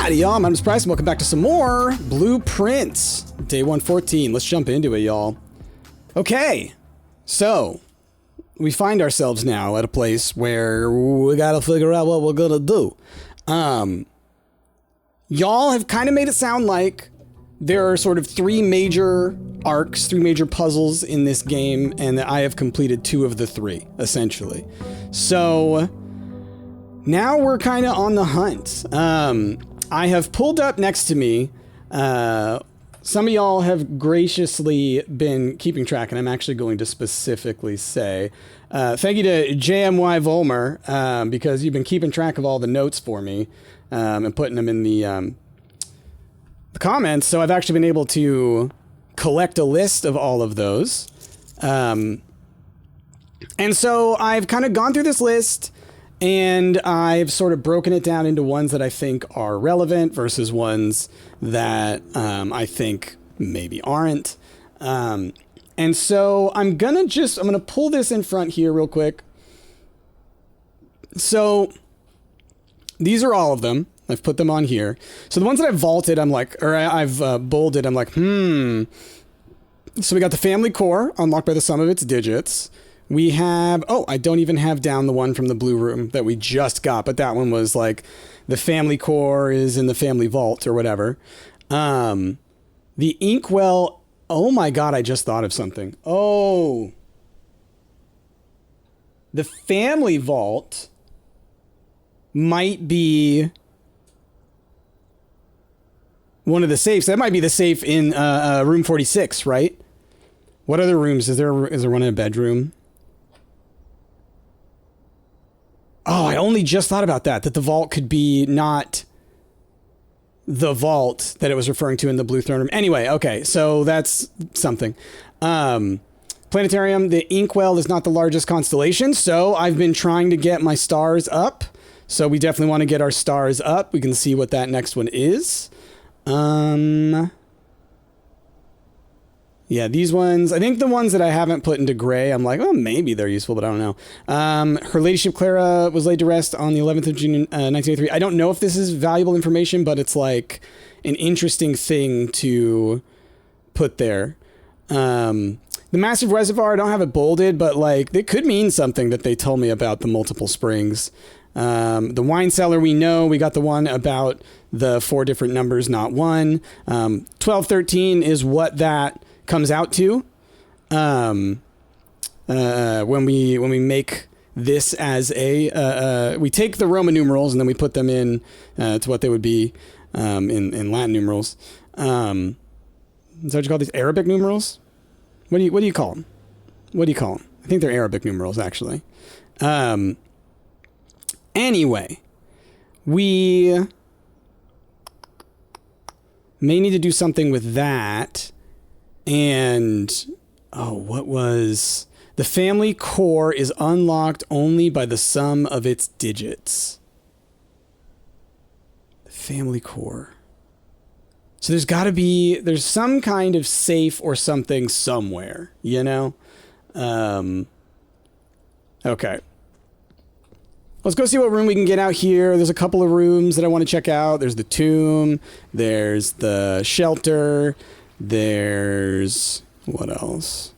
Alrighty, y'all. My name is Price, and welcome back to some more Blueprints. Day 114. Let's jump into it, y'all. Okay, so we find ourselves now at a place where we gotta figure out what we're gonna do. Y'all have kind of made it sound like there are sort of three major arcs, three major puzzles in this game, and that I have completed two of the three, essentially. So now we're kind of on the hunt. I have pulled up next to me. Some of y'all have graciously been keeping track, and I'm actually going to specifically say thank you to JMY Volmer, because you've been keeping track of all the notes for me and putting them in the comments. So I've actually been able to collect a list of all of those. And so I've kind of gone through this list, and I've sort of broken it down into ones that I think are relevant versus ones that I think maybe aren't. And so I'm gonna pull this in front here real quick. So these are all of them. I've put them on here. So the ones that I've vaulted, I've bolded, I'm like, So we got the family core unlocked by the sum of its digits. We have, I don't even have down the one from the blue room that we just got, but that one was like, the family core is in the family vault or whatever. The inkwell, oh my God, I just thought of something. Oh, the family vault might be one of the safes. That might be the safe in room 46, right? What other rooms? Is there one in a bedroom? Oh, I only just thought about that the vault could be not the vault that it was referring to in the blue throne room. Anyway, okay, so that's something. Planetarium, the inkwell is not the largest constellation, so I've been trying to get my stars up. So we definitely want to get our stars up. We can see what that next one is. Yeah, these ones, I think the ones that I haven't put into gray, I'm like, maybe they're useful, but I don't know. Her Ladyship Clara was laid to rest on the 11th of June, 1983. I don't know if this is valuable information, but it's like an interesting thing to put there. The Massive Reservoir, I don't have it bolded, but like, it could mean something that they told me about the multiple springs. The wine cellar, we know we got the one about the 4 different numbers, not one. 1213 is what that comes out to when we make this as we take the Roman numerals and then we put them in to what they would be in Latin numerals. Is that what you call these? Arabic numerals? What do you call them? What do you call them? I think they're Arabic numerals, actually. Anyway, we may need to do something with that. And, what was... The family core is unlocked only by the sum of its digits. The family core. So there's some kind of safe or something somewhere, you know? Okay. Let's go see what room we can get out here. There's a couple of rooms that I want to check out. There's the tomb. There's the shelter. There's... what else?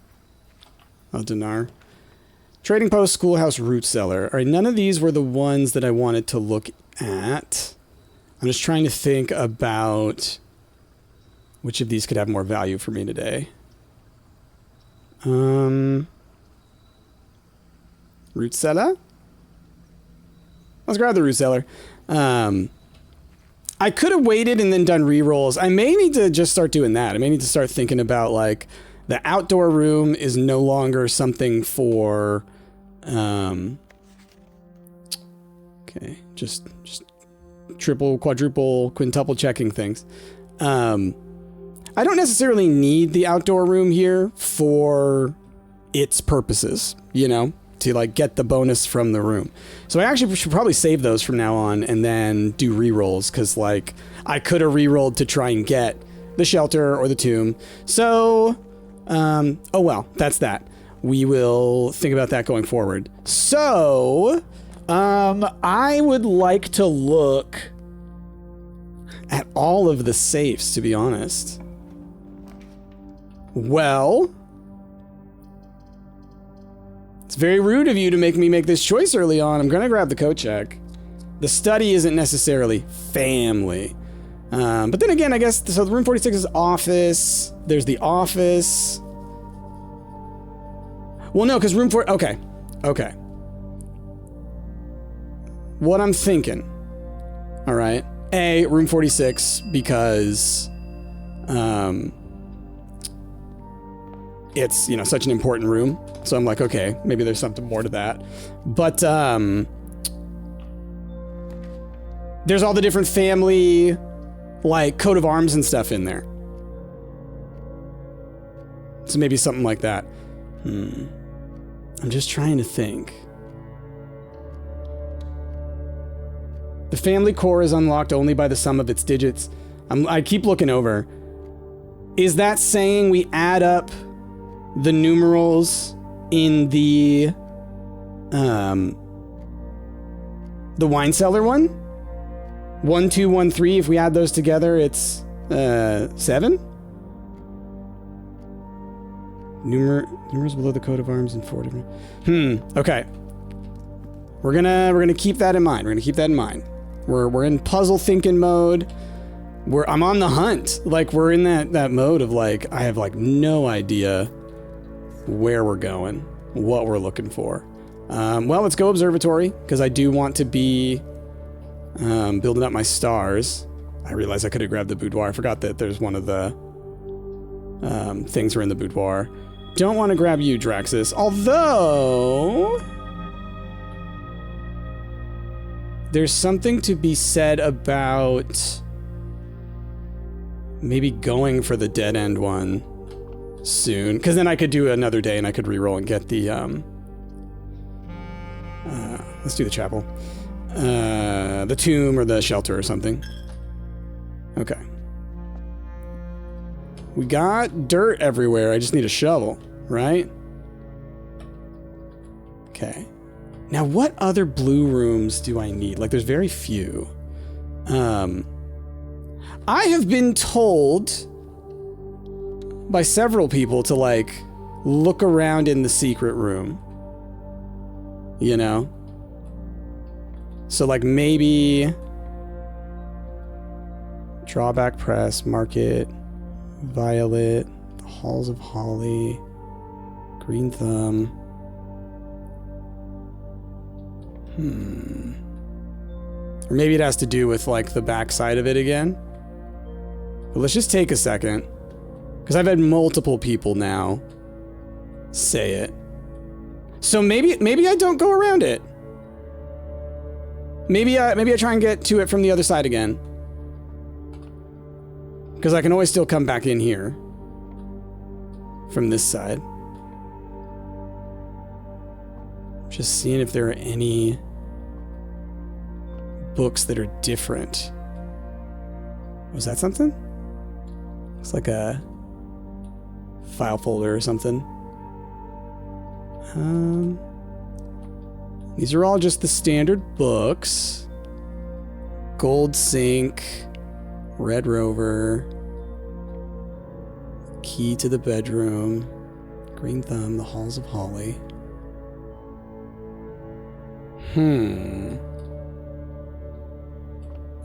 Dinar. Trading post, schoolhouse, root cellar. All right, none of these were the ones that I wanted to look at. I'm just trying to think about which of these could have more value for me today. Root cellar? Let's grab the root cellar. I could have waited and then done re-rolls. I may need to just start doing that. I may need to start thinking about, like, the outdoor room is no longer something for, okay, just triple, quadruple, quintuple checking things. I don't necessarily need the outdoor room here for its purposes, you know? To like get the bonus from the room. So I actually should probably save those from now on and then do re-rolls, because like I could have re-rolled to try and get the shelter or the tomb. So, oh well, that's that. We will think about that going forward. So, I would like to look at all of the safes, to be honest. Well, it's very rude of you to make me make this choice early on. I'm gonna grab the coat check. The study isn't necessarily family. But then again, I guess, so the room 46 is office. There's the office. Well, no, because room 4, okay. What I'm thinking, all right. A, room 46, because it's, you know, such an important room. So I'm like, okay, maybe there's something more to that. But there's all the different family, like, coat of arms and stuff in there. So maybe something like that. I'm just trying to think. The family core is unlocked only by the sum of its digits. I keep looking over. Is that saying we add up the numerals in the wine cellar one? 1, 2, 1, 3. If we add those together, it's 7. Numerals below the coat of arms in 4 different. Okay. We're gonna keep that in mind. We're in puzzle thinking mode. I'm on the hunt. Like, we're in that mode of, like, I have, like, no idea where we're going, what we're looking for. Well, let's go observatory, because I do want to be building up my stars. I realized I could have grabbed the boudoir. I forgot that there's one of the things are in the boudoir. Don't want to grab you, Draxus. Although there's something to be said about maybe going for the dead end one soon, because then I could do another day and I could reroll and get the let's do the chapel, the tomb or the shelter or something. Okay, we got dirt everywhere. I just need a shovel, right? Okay. Now, what other blue rooms do I need? Like, there's very few. I have been told by several people to, like, look around in the secret room. You know? So, like, maybe drawback press, market, violet, the halls of holly, green thumb. Or maybe it has to do with, like, the back side of it again. But let's just take a second, because I've had multiple people now say it. So maybe I don't go around it. Maybe I try and get to it from the other side again, because I can always still come back in here from this side. Just seeing if there are any books that are different. Was that something? It's like a file folder or something. These are all just the standard books. Gold Sink, Red Rover, Key to the Bedroom, Green Thumb, The Halls of Holly.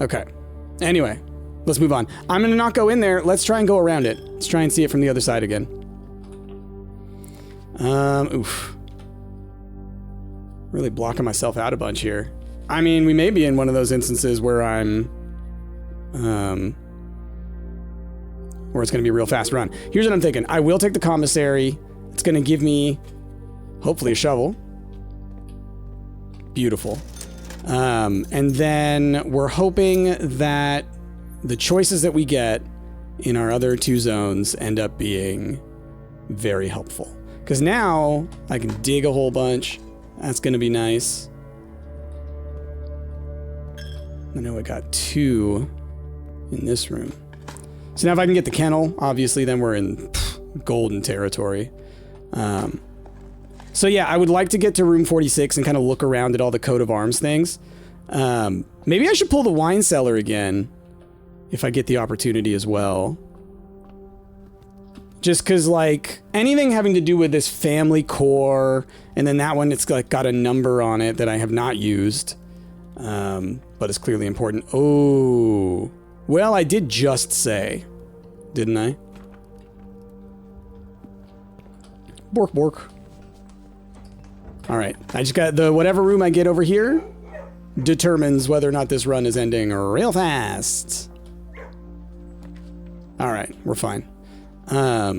Okay. Anyway, let's move on. I'm gonna not go in there. Let's try and go around it. Let's try and see it from the other side again. Oof. Really blocking myself out a bunch here. I mean, we may be in one of those instances where I'm, where it's gonna be a real fast run. Here's what I'm thinking. I will take the commissary. It's gonna give me, hopefully, a shovel. Beautiful. And then we're hoping that the choices that we get in our other two zones end up being very helpful. Because now I can dig a whole bunch. That's going to be nice. I know I got 2 in this room. So now if I can get the kennel, obviously then we're in golden territory. So yeah, I would like to get to room 46 and kind of look around at all the coat of arms things. Maybe I should pull the wine cellar again. if I get the opportunity as well. Just because, like, anything having to do with this family core, and then that one, it's like got a number on it that I have not used, but it's clearly important. Oh, well, I did just say, didn't I? Bork, bork. All right, I just got the whatever room I get over here determines whether or not this run is ending real fast. All right, we're fine. Do I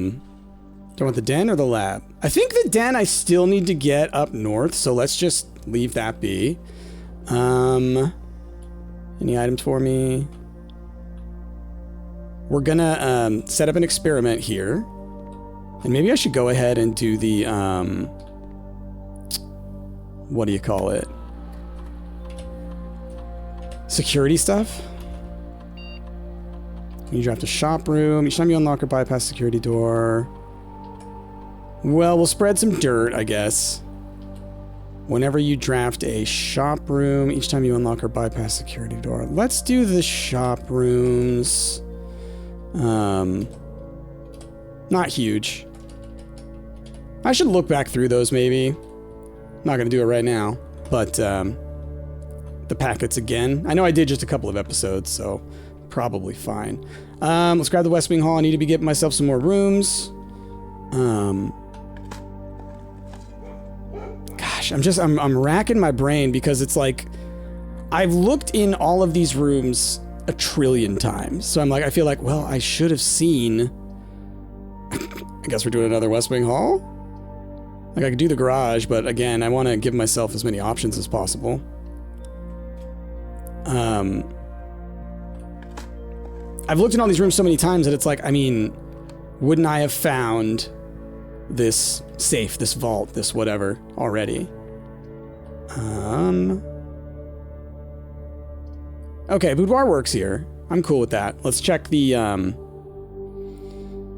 want the den or the lab? I think the den I still need to get up north, so let's just leave that be. Any items for me? We're gonna set up an experiment here. And maybe I should go ahead and do the, what do you call it? Security stuff? You draft a shop room. Each time you unlock or bypass security door. Well, we'll spread some dirt, I guess. Whenever you draft a shop room, each time you unlock or bypass security door. Let's do the shop rooms. Not huge. I should look back through those, maybe. Not gonna do it right now, but the packets again. I know I did just a couple of episodes, so probably fine. Let's grab the West Wing Hall. I need to be getting myself some more rooms. Gosh, I'm racking my brain because it's like I've looked in all of these rooms a trillion times. So I'm like, I feel like, well, I should have seen. I guess we're doing another West Wing Hall? Like, I could do the garage, but again, I want to give myself as many options as possible. I've looked in all these rooms so many times that it's like, I mean, wouldn't I have found this safe, this vault, this whatever already? Okay, boudoir works here. I'm cool with that. Let's check the,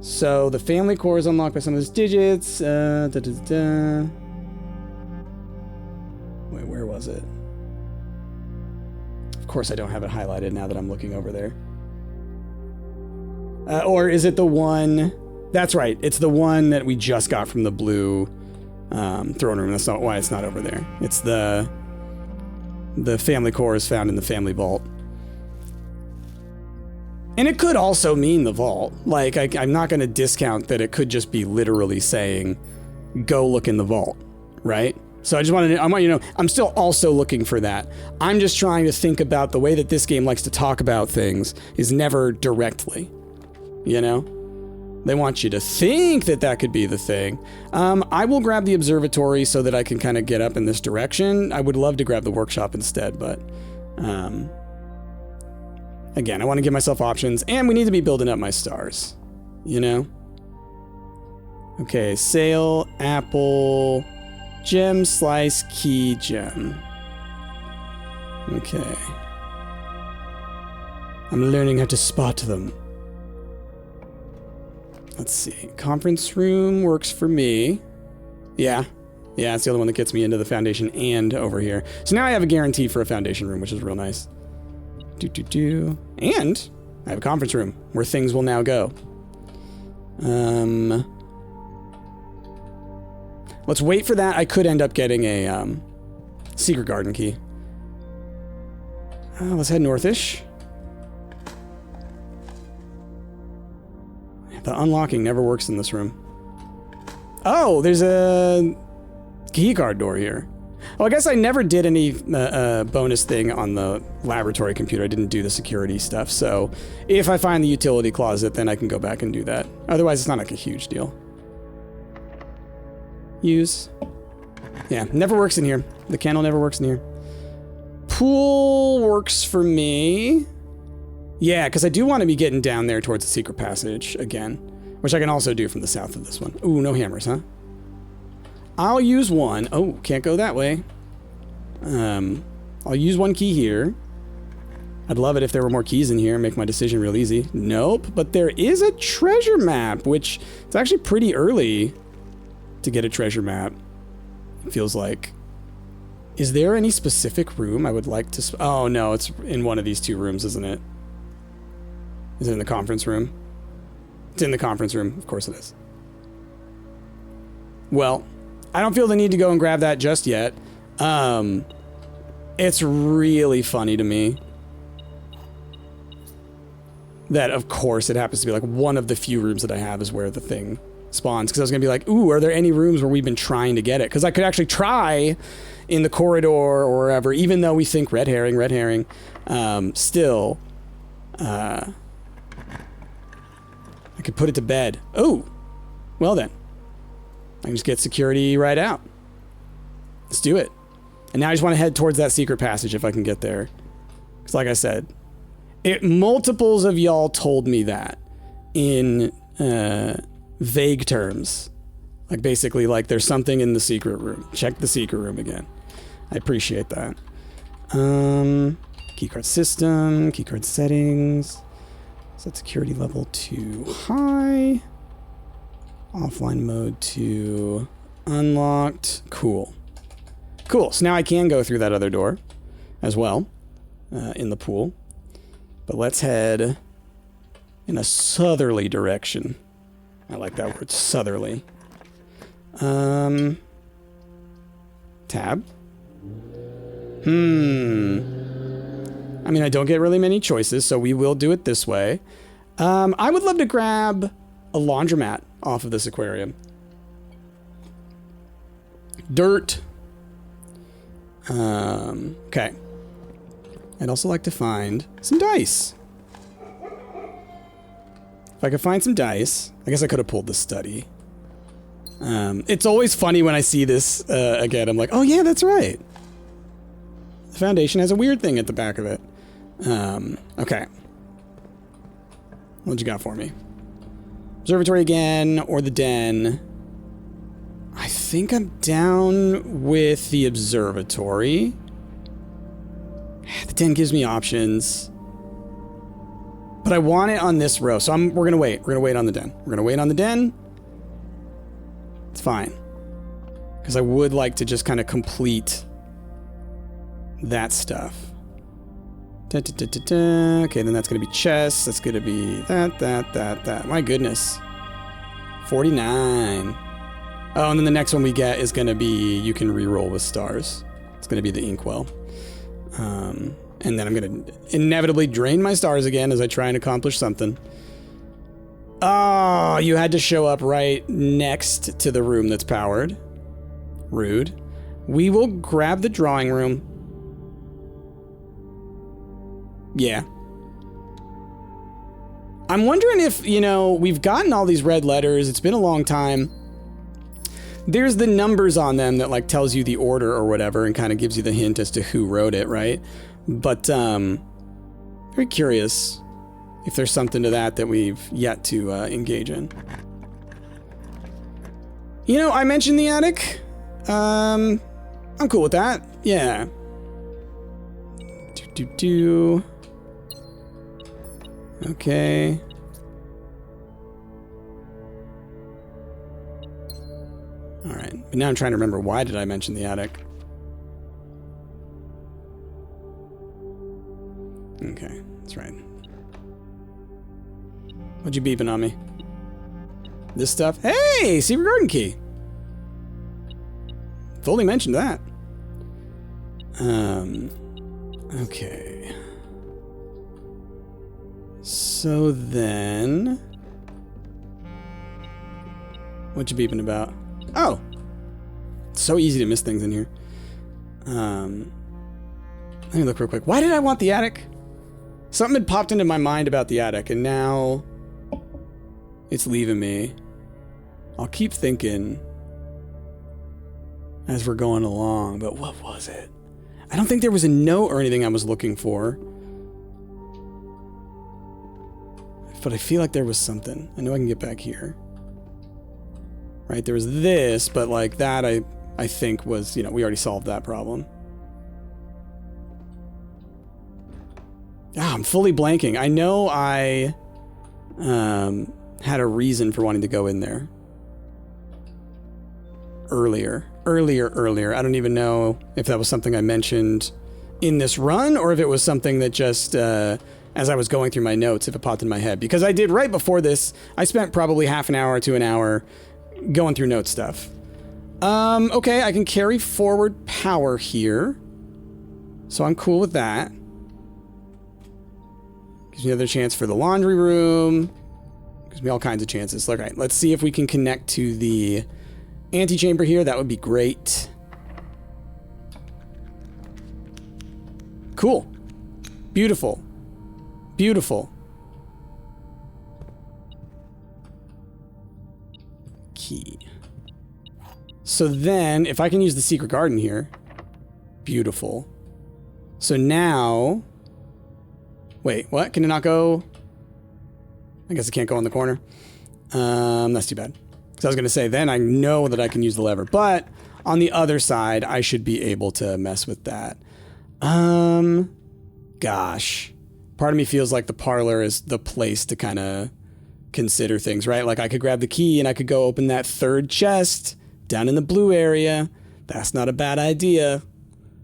so the family core is unlocked by some of those digits. Wait, where was it? Of course I don't have it highlighted now that I'm looking over there. Or is it the one... That's right, it's the one that we just got from the blue throne room. That's not why it's not over there. It's the family core is found in the family vault. And it could also mean the vault. Like, I'm not going to discount that it could just be literally saying, go look in the vault, right? So I want you to know, I'm still also looking for that. I'm just trying to think about the way that this game likes to talk about things is never directly, you know? They want you to think that that could be the thing. I will grab the observatory so that I can kind of get up in this direction. I would love to grab the workshop instead, but... Again, I want to give myself options, and we need to be building up my stars, you know? Okay, sail, apple, gem, slice, key, gem. Okay. I'm learning how to spot them. Let's see. Conference room works for me. Yeah. Yeah, it's the other one that gets me into the foundation and over here. So now I have a guarantee for a foundation room, which is real nice. And I have a conference room where things will now go. Let's wait for that. I could end up getting a secret garden key. Let's head northish. The unlocking never works in this room. Oh, there's a key card door here. Oh, I guess I never did any bonus thing on the laboratory computer. I didn't do the security stuff, so if I find the utility closet, then I can go back and do that. Otherwise, it's not like a huge deal. Use. Yeah, never works in here. The candle never works in here. Pool works for me. Yeah, because I do want to be getting down there towards the secret passage again, which I can also do from the south of this one. Ooh, no hammers, huh? I'll use one. Oh, can't go that way. I'll use one key here. I'd love it if there were more keys in here, make my decision real easy. Nope, but there is a treasure map, which it's actually pretty early to get a treasure map. It feels like. Is there any specific room I would like to... Oh, no, it's in one of these two rooms, isn't it? Is it in the conference room? It's in the conference room. Of course it is. Well, I don't feel the need to go and grab that just yet. It's really funny to me that, of course, it happens to be like one of the few rooms that I have is where the thing spawns. Because I was going to be like, ooh, are there any rooms where we've been trying to get it? Because I could actually try in the corridor or wherever, even though we think red herring, still, I could put it to bed. Oh, well then. I can just get security right out. Let's do it. And now I just want to head towards that secret passage if I can get there. Because like I said, multiples of y'all told me that in vague terms. Like basically like there's something in the secret room. Check the secret room again. I appreciate that. Keycard system, keycard settings. Set security level to high. Offline mode to unlocked. Cool. Cool. So now I can go through that other door as well in the pool. But let's head in a southerly direction. I like that word, southerly. Tab. I mean, I don't get really many choices, so we will do it this way. I would love to grab a laundromat off of this aquarium. Dirt. Okay. I'd also like to find some dice. If I could find some dice, I guess I could have pulled the study. It's always funny when I see this again. I'm like, oh yeah, that's right. The Foundation has a weird thing at the back of it. Okay. What you got for me? Observatory again, or the den. I think I'm down with the observatory. The den gives me options. But I want it on this row, so we're gonna wait. We're gonna wait on the den. We're gonna wait on the den. It's fine. Because I would like to just kind of complete that stuff. Okay, then that's gonna be chess. That's gonna be that. My goodness. 49. Oh, and then the next one we get is gonna be you can reroll with stars. It's gonna be the inkwell. And then I'm gonna inevitably drain my stars again as I try and accomplish something. Oh, you had to show up right next to the room that's powered. Rude. We will grab the drawing room. Yeah. I'm wondering if, you know, we've gotten all these red letters. It's been a long time. There's the numbers on them that like tells you the order or whatever and kind of gives you the hint as to who wrote it, right? But very curious if there's something to that we've yet to engage in. You know, I mentioned the attic. I'm cool with that. Yeah. Okay. All right. But now I'm trying to remember, why did I mention the attic? Okay, that's right. What'd you beeping on me? This stuff? Hey, secret garden key. Fully mentioned that. Okay. So then, what you beeping about? Oh, it's so easy to miss things in here. Let me look real quick. Why did I want the attic? Something had popped into my mind about the attic, and now it's leaving me. I'll keep thinking as we're going along, but what was it? I don't think there was a note or anything I was looking for. But I feel like there was something. I know I can get back here. Right, there was this, but like that I think was, you know, we already solved that problem. Ah, I'm fully blanking. I know I had a reason for wanting to go in there. Earlier. I don't even know if that was something I mentioned in this run or if it was something that just as I was going through my notes if it popped in my head. Because I did right before this, I spent probably half an hour to an hour going through note stuff. Okay, I can carry forward power here. So I'm cool with that. Gives me another chance for the laundry room. Gives me all kinds of chances. All right, let's see if we can connect to the antechamber here. That would be great. Cool. Beautiful. Beautiful. Key. So then, if I can use the secret garden here. Beautiful. So now... Wait, what? Can it not go... I guess it can't go in the corner. That's too bad. Because I was going to say, then I know that I can use the lever. But on the other side, I should be able to mess with that. Gosh. Part of me feels like the parlor is the place to kind of consider things, right? Like I could grab the key and I could go open that third chest down in the blue area. That's not a bad idea.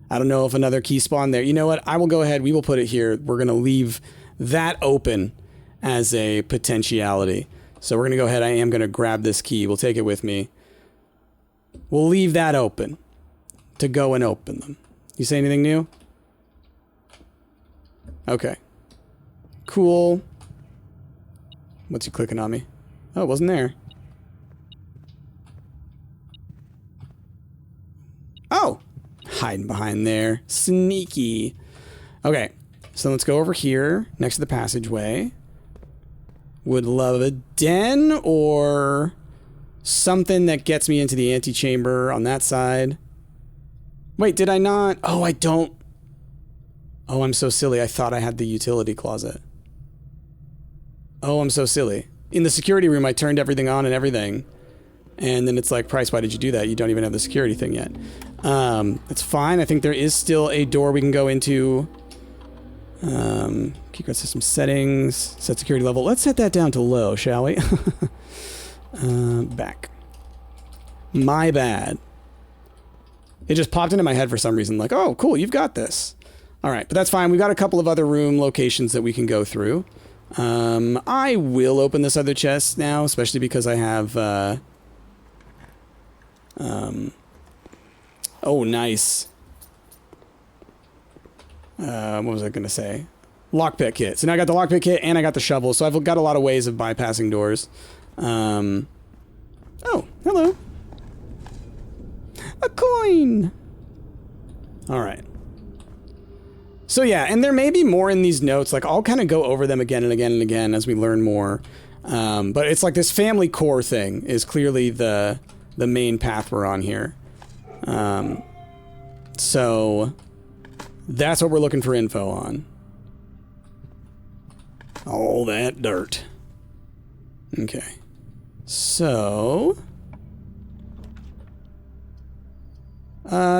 I don't know if another key spawned there. You know what? I will go ahead. We will put it here. We're going to leave that open as a potentiality. So we're going to go ahead. I am going to grab this key. We'll take it with me. We'll leave that open to go and open them. You say anything new? Okay. Cool. What's you clicking on me? Oh, it wasn't there. Oh! Hiding behind there. Sneaky. Okay. So let's go over here, next to the passageway. Would love a den or something that gets me into the antechamber on that side. Wait, did I not? Oh, I don't. Oh, I'm so silly. I thought I had the utility closet. Oh, I'm so silly. In the security room, I turned everything on and everything. And then it's like, Price, why did you do that? You don't even have the security thing yet. It's fine. I think there is still a door we can go into. Keycard system settings. Set security level. Let's set that down to low, shall we? Back. My bad. It just popped into my head for some reason. Like, oh, cool, you've got this. All right, but that's fine. We've got a couple of other room locations that we can go through. I will open this other chest now, especially because I have, oh, nice. What was I going to say? Lockpick kit. So now I got the lockpick kit and I got the shovel, so I've got a lot of ways of bypassing doors. Oh, hello. A coin! All right. So yeah, and there may be more in these notes. Like, I'll kind of go over them again and again and again as we learn more. But it's like this family core thing is clearly the main path we're on here. So that's what we're looking for info on. All that dirt. Okay. So...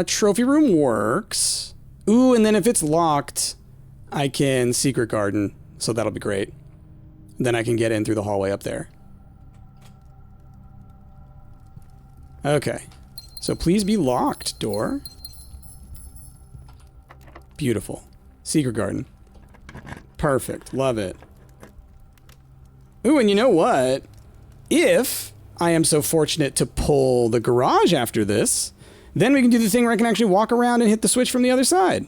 trophy room works. Ooh, and then if it's locked, I can secret garden. So that'll be great. Then I can get in through the hallway up there. Okay. So please be locked, door. Beautiful. Secret garden. Perfect. Love it. Ooh, and you know what? If I am so fortunate to pull the garage after this... Then we can do the thing where I can actually walk around and hit the switch from the other side.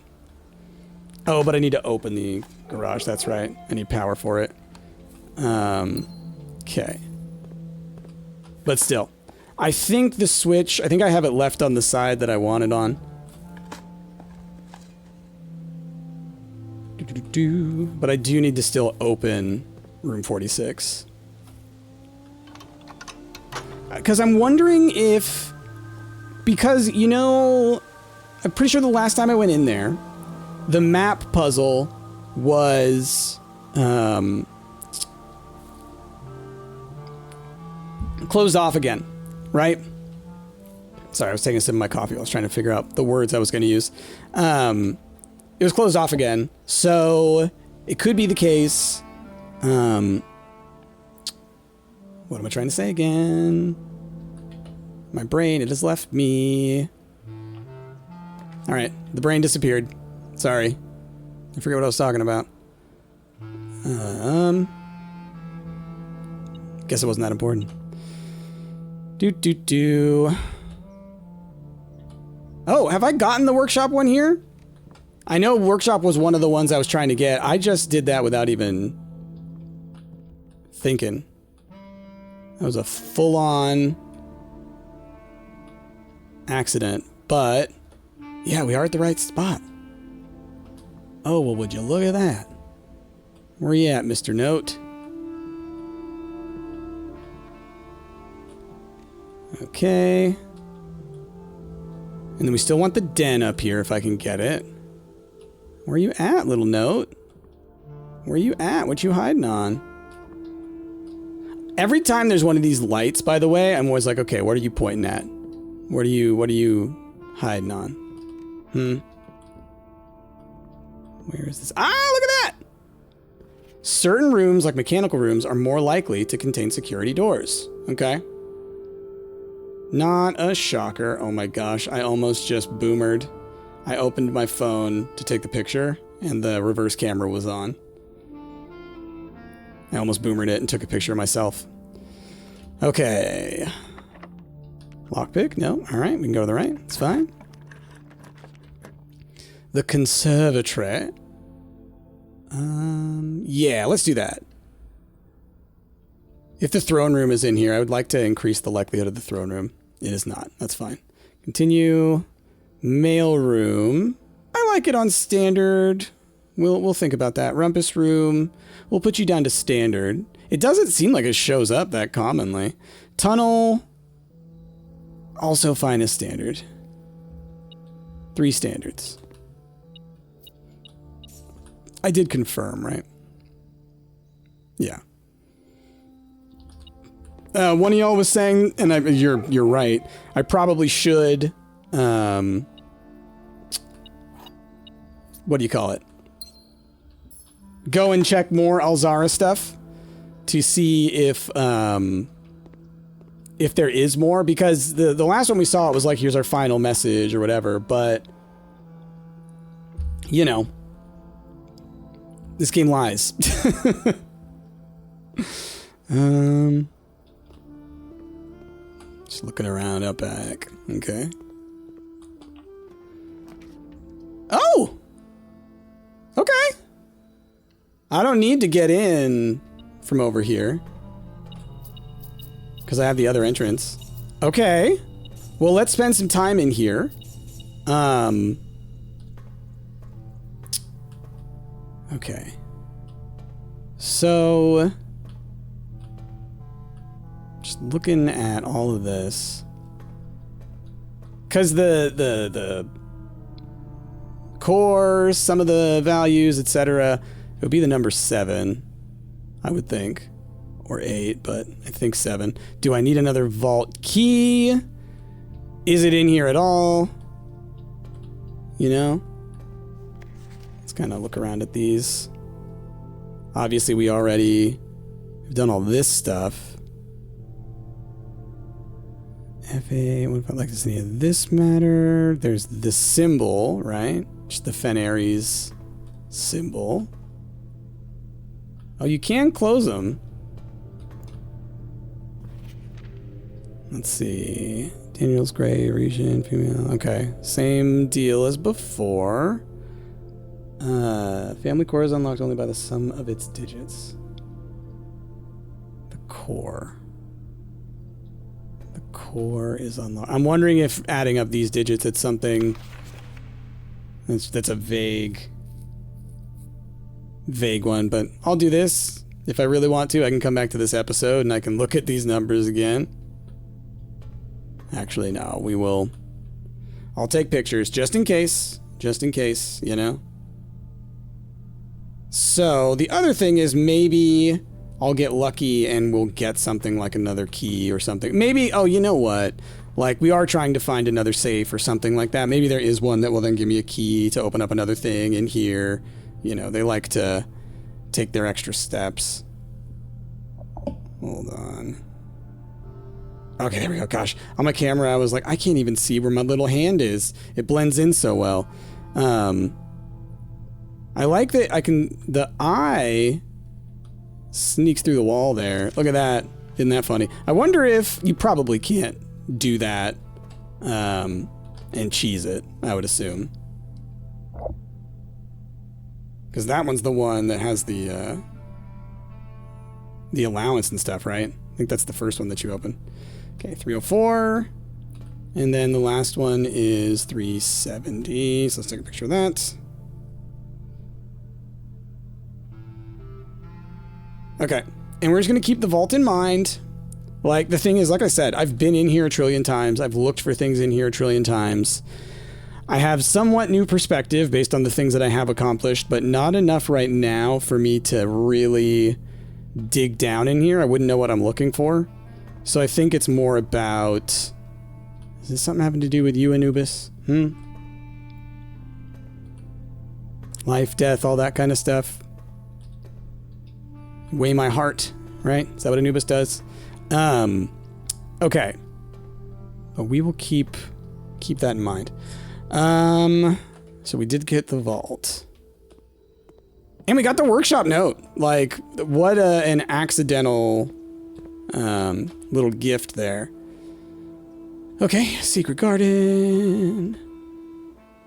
Oh, but I need to open the garage. That's right. I need power for it. Okay. But still. I think the switch... I think I have it left on the side that I wanted on. But I do need to still open room 46. Because I'm wondering if... Because, you know, I'm pretty sure the last time I went in there, the map puzzle was closed off again, right? Sorry, I was taking a sip of my coffee. I was trying to figure out the words I was going to use. It was closed off again, so it could be the case. What am I trying to say again? My brain, it has left me. Alright, the brain disappeared. Sorry. I forget what I was talking about. Guess it wasn't that important. Oh, have I gotten the workshop one here? I know workshop was one of the ones I was trying to get. I just did that without even thinking. That was a full-on accident. But, yeah, we are at the right spot. Oh, well, would you look at that? Where you at, Mr. Note? Okay. And then we still want the den up here if I can get it. Where you at, little note? Where you at? What you hiding on? Every time there's one of these lights, by the way, I'm always like, okay, what are you pointing at? What are you hiding on? Where is this? Ah, look at that! Certain rooms, like mechanical rooms, are more likely to contain security doors. Okay. Not a shocker. Oh my gosh, I almost just boomered. I opened my phone to take the picture, and the reverse camera was on. I almost boomered it and took a picture of myself. Okay. Lockpick? No. Alright, we can go to the right. It's fine. The conservatory. Yeah, let's do that. If the throne room is in here, I would like to increase the likelihood of the throne room. It is not. That's fine. Continue. Mail room. I like it on standard. We'll think about that. Rumpus room. We'll put you down to standard. It doesn't seem like it shows up that commonly. Tunnel. Also fine as standard. 3 standards. I did confirm, right? Yeah. One of y'all was saying, and you're right. I probably should. What do you call it? Go and check more Alzara stuff to see if there is more, because the last one we saw, it was like, here's our final message or whatever, but you know, this game lies. Just looking around up back. Okay. Oh! Okay. I don't need to get in from over here, because I have the other entrance. Okay. Well, let's spend some time in here. Okay. So, just looking at all of this, because the core, some of the values, etc., it would be the number 7, I would think, or 8, but I think 7. Do I need another vault key? Is it in here at all? You know? Let's kind of look around at these. Obviously, we already have done all this stuff. FA, what if I'd like to see any of this matter? There's the symbol, right? Just the Fenaries symbol. Oh, you can close them. Let's see. Daniel's gray region, female. Okay, same deal as before. Family core is unlocked only by the sum of its digits. The core. The core is unlocked. I'm wondering if adding up these digits, it's something that's a vague one, but I'll do this. If I really want to, I can come back to this episode and I can look at these numbers again. Actually, no, we will. I'll take pictures just in case, you know? So the other thing is, maybe I'll get lucky and we'll get something like another key or something. Maybe, oh, you know what? Like, we are trying to find another safe or something like that. Maybe there is one that will then give me a key to open up another thing in here. You know, they like to take their extra steps. Hold on. Okay, there we go. Gosh, on my camera, I was like, I can't even see where my little hand is. It blends in so well. I like that I can, the eye Sneaks through the wall there. Look at that. Isn't that funny? I wonder if you probably can't do that and cheese it, I would assume. Because that one's the one that has the allowance and stuff, right? I think that's the first one that you open. Okay, 304. And then the last one is 370. So let's take a picture of that. Okay, and we're just going to keep the vault in mind. Like, the thing is, like I said, I've been in here a trillion times. I've looked for things in here a trillion times. I have somewhat new perspective based on the things that I have accomplished, but not enough right now for me to really dig down in here. I wouldn't know what I'm looking for. So I think it's more about... Is this something having to do with you, Anubis? Life, death, all that kind of stuff. Weigh my heart, right? Is that what Anubis does? Okay. But we will keep that in mind. So we did get the vault. And we got the workshop note. Like, what an accidental little gift there. Okay, secret garden.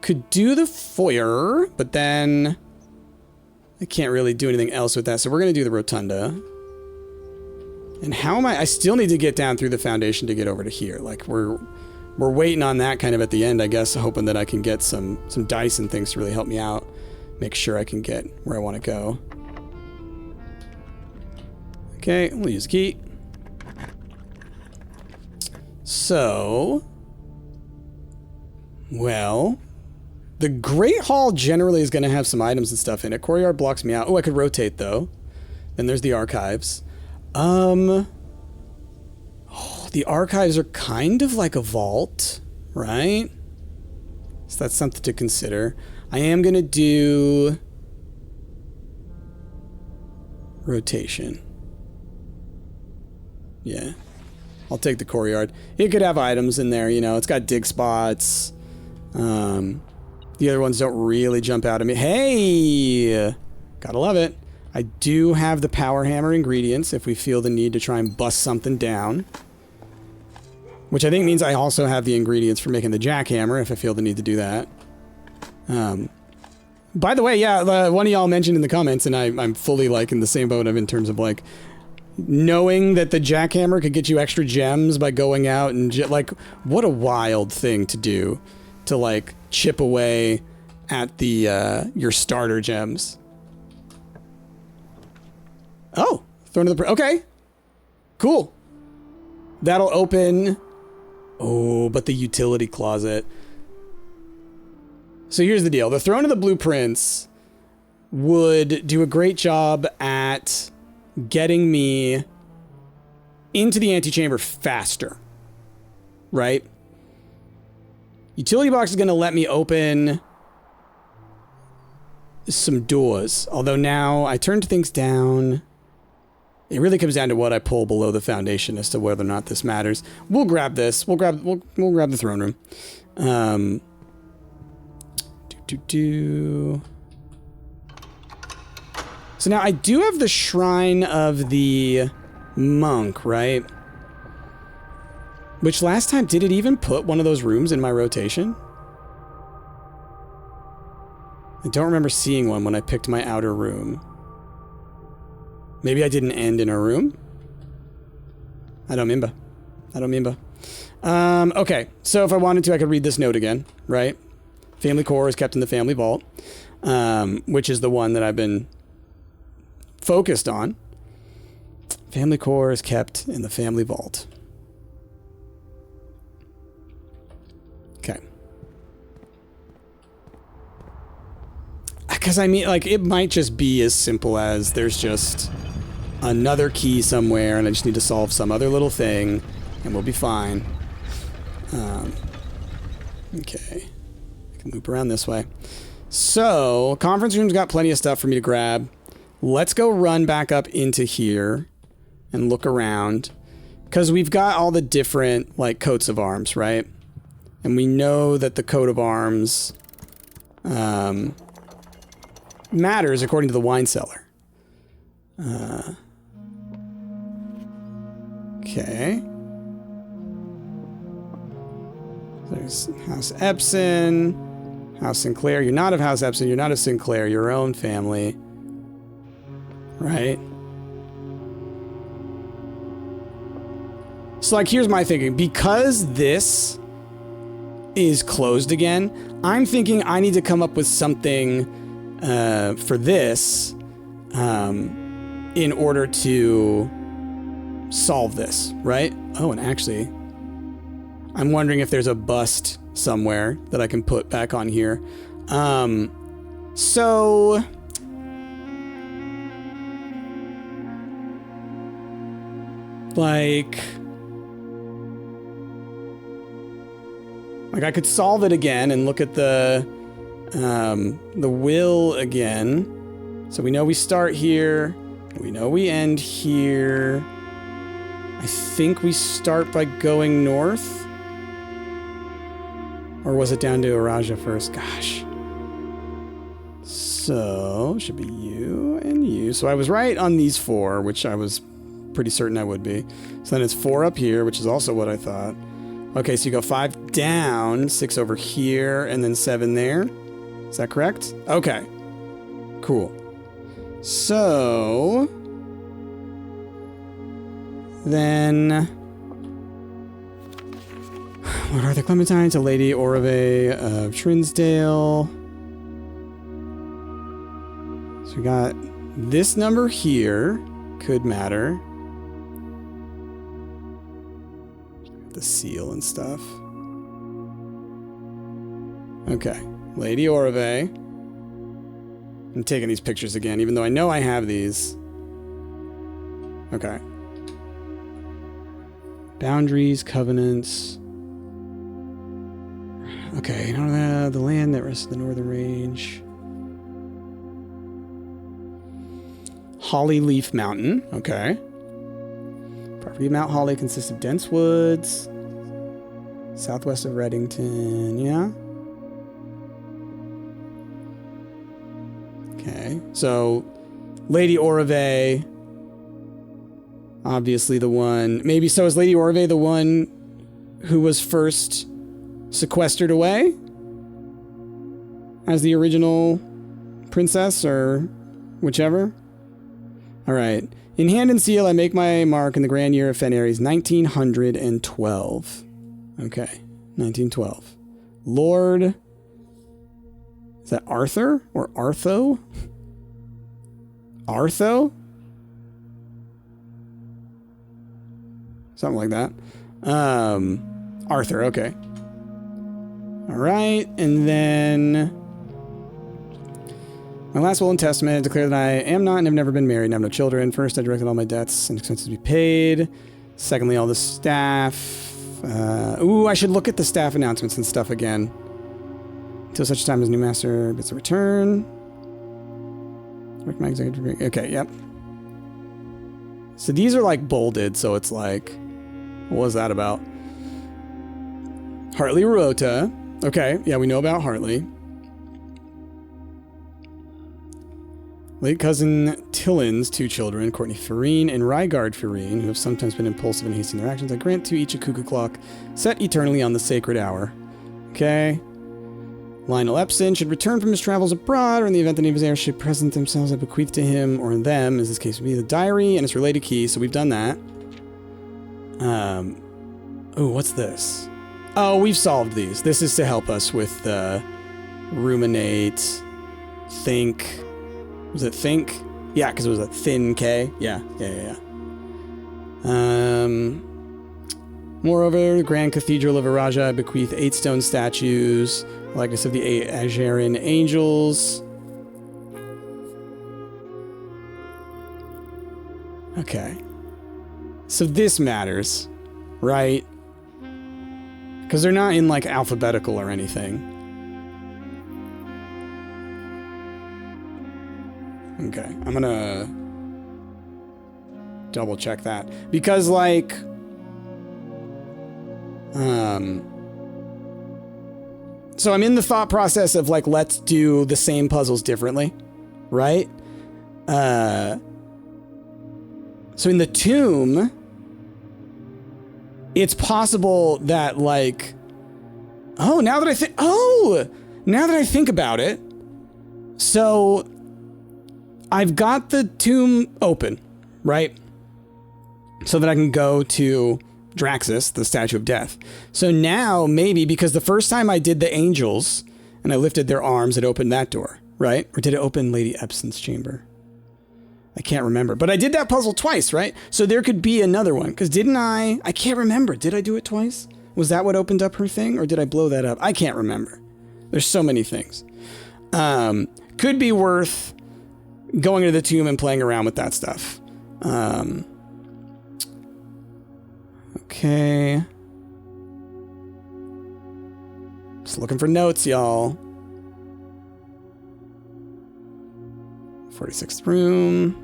Could do the foyer, but then I can't really do anything else with that. So we're going to do the rotunda. And how am I still need to get down through the foundation to get over to here. Like, we're waiting on that kind of at the end, I guess, hoping that I can get some dice and things to really help me out. Make sure I can get where I want to go. Okay, we'll use a key. So, well, the Great Hall generally is going to have some items and stuff in it. Courtyard blocks me out. Oh, I could rotate, though. Then there's the archives. Oh, the archives are kind of like a vault, right? So that's something to consider. I am going to do rotation. Yeah. I'll take the courtyard. It could have items in there, you know. It's got dig spots. The other ones don't really jump out at me. Hey! Gotta love it. I do have the power hammer ingredients if we feel the need to try and bust something down. Which I think means I also have the ingredients for making the jackhammer if I feel the need to do that. By the way, yeah, one of y'all mentioned in the comments, and I'm fully like in the same boat of in terms of like knowing that the jackhammer could get you extra gems by going out and like, what a wild thing to do to like chip away at the your starter gems. Oh, Throne of the okay, cool. That'll open. Oh, but the utility closet. So here's the deal. The Throne of the Blueprints would do a great job at getting me into the antechamber faster, right? Utility box is going to let me open some doors. Although now I turned things down. It really comes down to what I pull below the foundation as to whether or not this matters. We'll grab this. We'll grab the throne room. So now I do have the Shrine of the Monk, right? Which last time, did it even put one of those rooms in my rotation? I don't remember seeing one when I picked my outer room. Maybe I didn't end in a room? I don't remember. Okay, so if I wanted to, I could read this note again, right? Family core is kept in the family vault, which is the one that I've been focused on. Family core is kept in the family vault. Okay. Because I mean, like, it might just be as simple as there's just another key somewhere and I just need to solve some other little thing and we'll be fine. Okay. I can loop around this way. So, conference room's got plenty of stuff for me to grab. Let's go run back up into here and look around. Because we've got all the different, like, coats of arms, right? And we know that the coat of arms matters according to the wine cellar. Okay. There's House Epson, House Sinclair. You're not of House Epson. You're not of Sinclair. Your own family. Right? So, like, here's my thinking. Because this is closed again, I'm thinking I need to come up with something for this in order to solve this, right? Oh, and actually, I'm wondering if there's a bust somewhere that I can put back on here. So... Like I could solve it again and look at the will again. So we know we start here. We know we end here. I think we start by going north. Or was it down to Araja first? Gosh. So, should be you and you. So I was right on these 4, which I was pretty certain I would be. So then it's 4 up here, which is also what I thought. Okay, so you go 5 down, 6 over here, and then 7 there. Is that correct? Okay. Cool. So... Then... Lord Arthur Clementine to Lady Orave of Trinsdale. So we got this number here. Could matter. The seal and stuff. Okay. Lady Orave. I'm taking these pictures again, even though I know I have these. Okay. Boundaries, covenants. Okay, now the land that rests in the northern range. Holly Leaf Mountain. Okay. Property of Mount Holly consists of dense woods. Southwest of Reddington. Yeah. Okay. So, Lady Orave. Obviously the one... Maybe so is Lady Orave the one who was first sequestered away? As the original princess or whichever? Alright. In hand and seal, I make my mark in the grand year of Fenairies, 1912. Okay. 1912. Lord... Is that Arthur? Or Artho? Artho? Something like that. Arthur, okay. Alright, and then... My last will and testament declare that I am not and have never been married and have no children. First, I directed all my debts and expenses to be paid. Secondly, all the staff... ooh, I should look at the staff announcements and stuff again. Until such time as new master gets a return. Okay, yep. So these are like bolded, so it's like... What was that about? Hartley Rota. Okay, yeah, we know about Hartley. Late cousin Tillin's 2 children, Courtney Farine and Rygard Farine, who have sometimes been impulsive and hasty in their actions, I grant to each a cuckoo clock set eternally on the sacred hour. Okay. Lionel Epson should return from his travels abroad, or in the event any of his heirs should present themselves, I bequeath to him, or them, as this case would be, the diary and its related key, so we've done that. Oh, what's this? Oh, we've solved these. This is to help us with ruminate, think. Was it think? Yeah, because it was a thin K. Yeah. Moreover, the Grand Cathedral of Araja bequeath 8 stone statues, likeness of the 8 Ajarin angels. Okay. So this matters, right? Because they're not in, like, alphabetical or anything. Okay, I'm gonna double check that. Because, like, so I'm in the thought process of, like, let's do the same puzzles differently, right? So in the tomb, it's possible that, like, now that I think about it, so I've got the tomb open, right? So that I can go to Draxus, the Statue of Death. So now maybe, because the first time I did the angels and I lifted their arms, it opened that door, right? Or did it open Lady Epson's chamber? I can't remember, but I did that puzzle twice, right? So there could be another one, because didn't I can't remember. Did I do it twice? Was that what opened up her thing, or did I blow that up? I can't remember. There's so many things. Could be worth going into the tomb and playing around with that stuff. Okay. Just looking for notes, y'all. 46th room.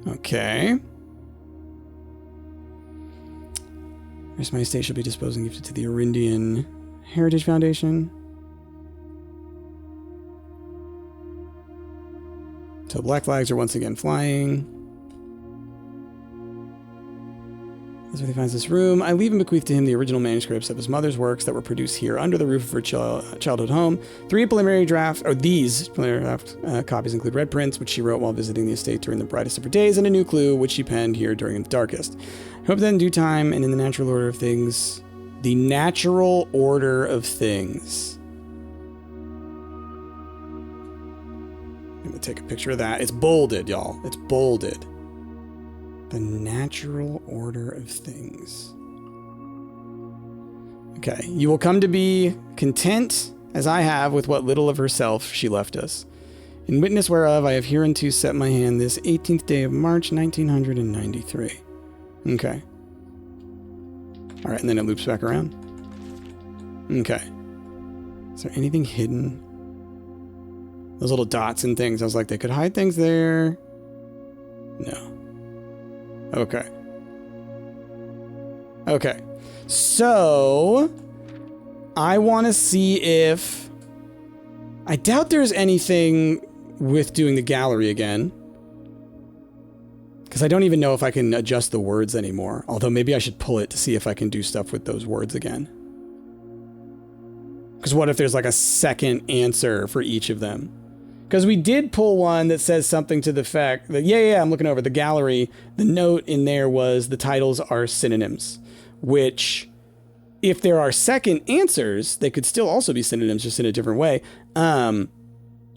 Okay. His Majesty shall be disposing gifted to the Arindian Heritage Foundation. So black flags are once again flying. That's where he finds this room. I leave and bequeath to him the original manuscripts of his mother's works that were produced here under the roof of her childhood home. These preliminary draft copies include red prints, which she wrote while visiting the estate during the brightest of her days, and a new clue, which she penned here during the darkest. I hope that in due time and in the natural order of things. The natural order of things. I'm going to take a picture of that. It's bolded, y'all. It's bolded. The natural order of things. Okay. You will come to be content, as I have, with what little of herself she left us. In witness whereof I have hereunto set my hand this 18th day of March, 1993. Okay. All right, and then it loops back around. Okay. Is there anything hidden? Those little dots and things. I was like, they could hide things there. No. Okay. Okay. So, I want to see if... I doubt there's anything with doing the gallery again. Because I don't even know if I can adjust the words anymore. Although maybe I should pull it to see if I can do stuff with those words again. Because what if there's like a second answer for each of them? Because we did pull one that says something to the fact that, yeah, I'm looking over the gallery. The note in there was the titles are synonyms, which if there are second answers, they could still also be synonyms, just in a different way. So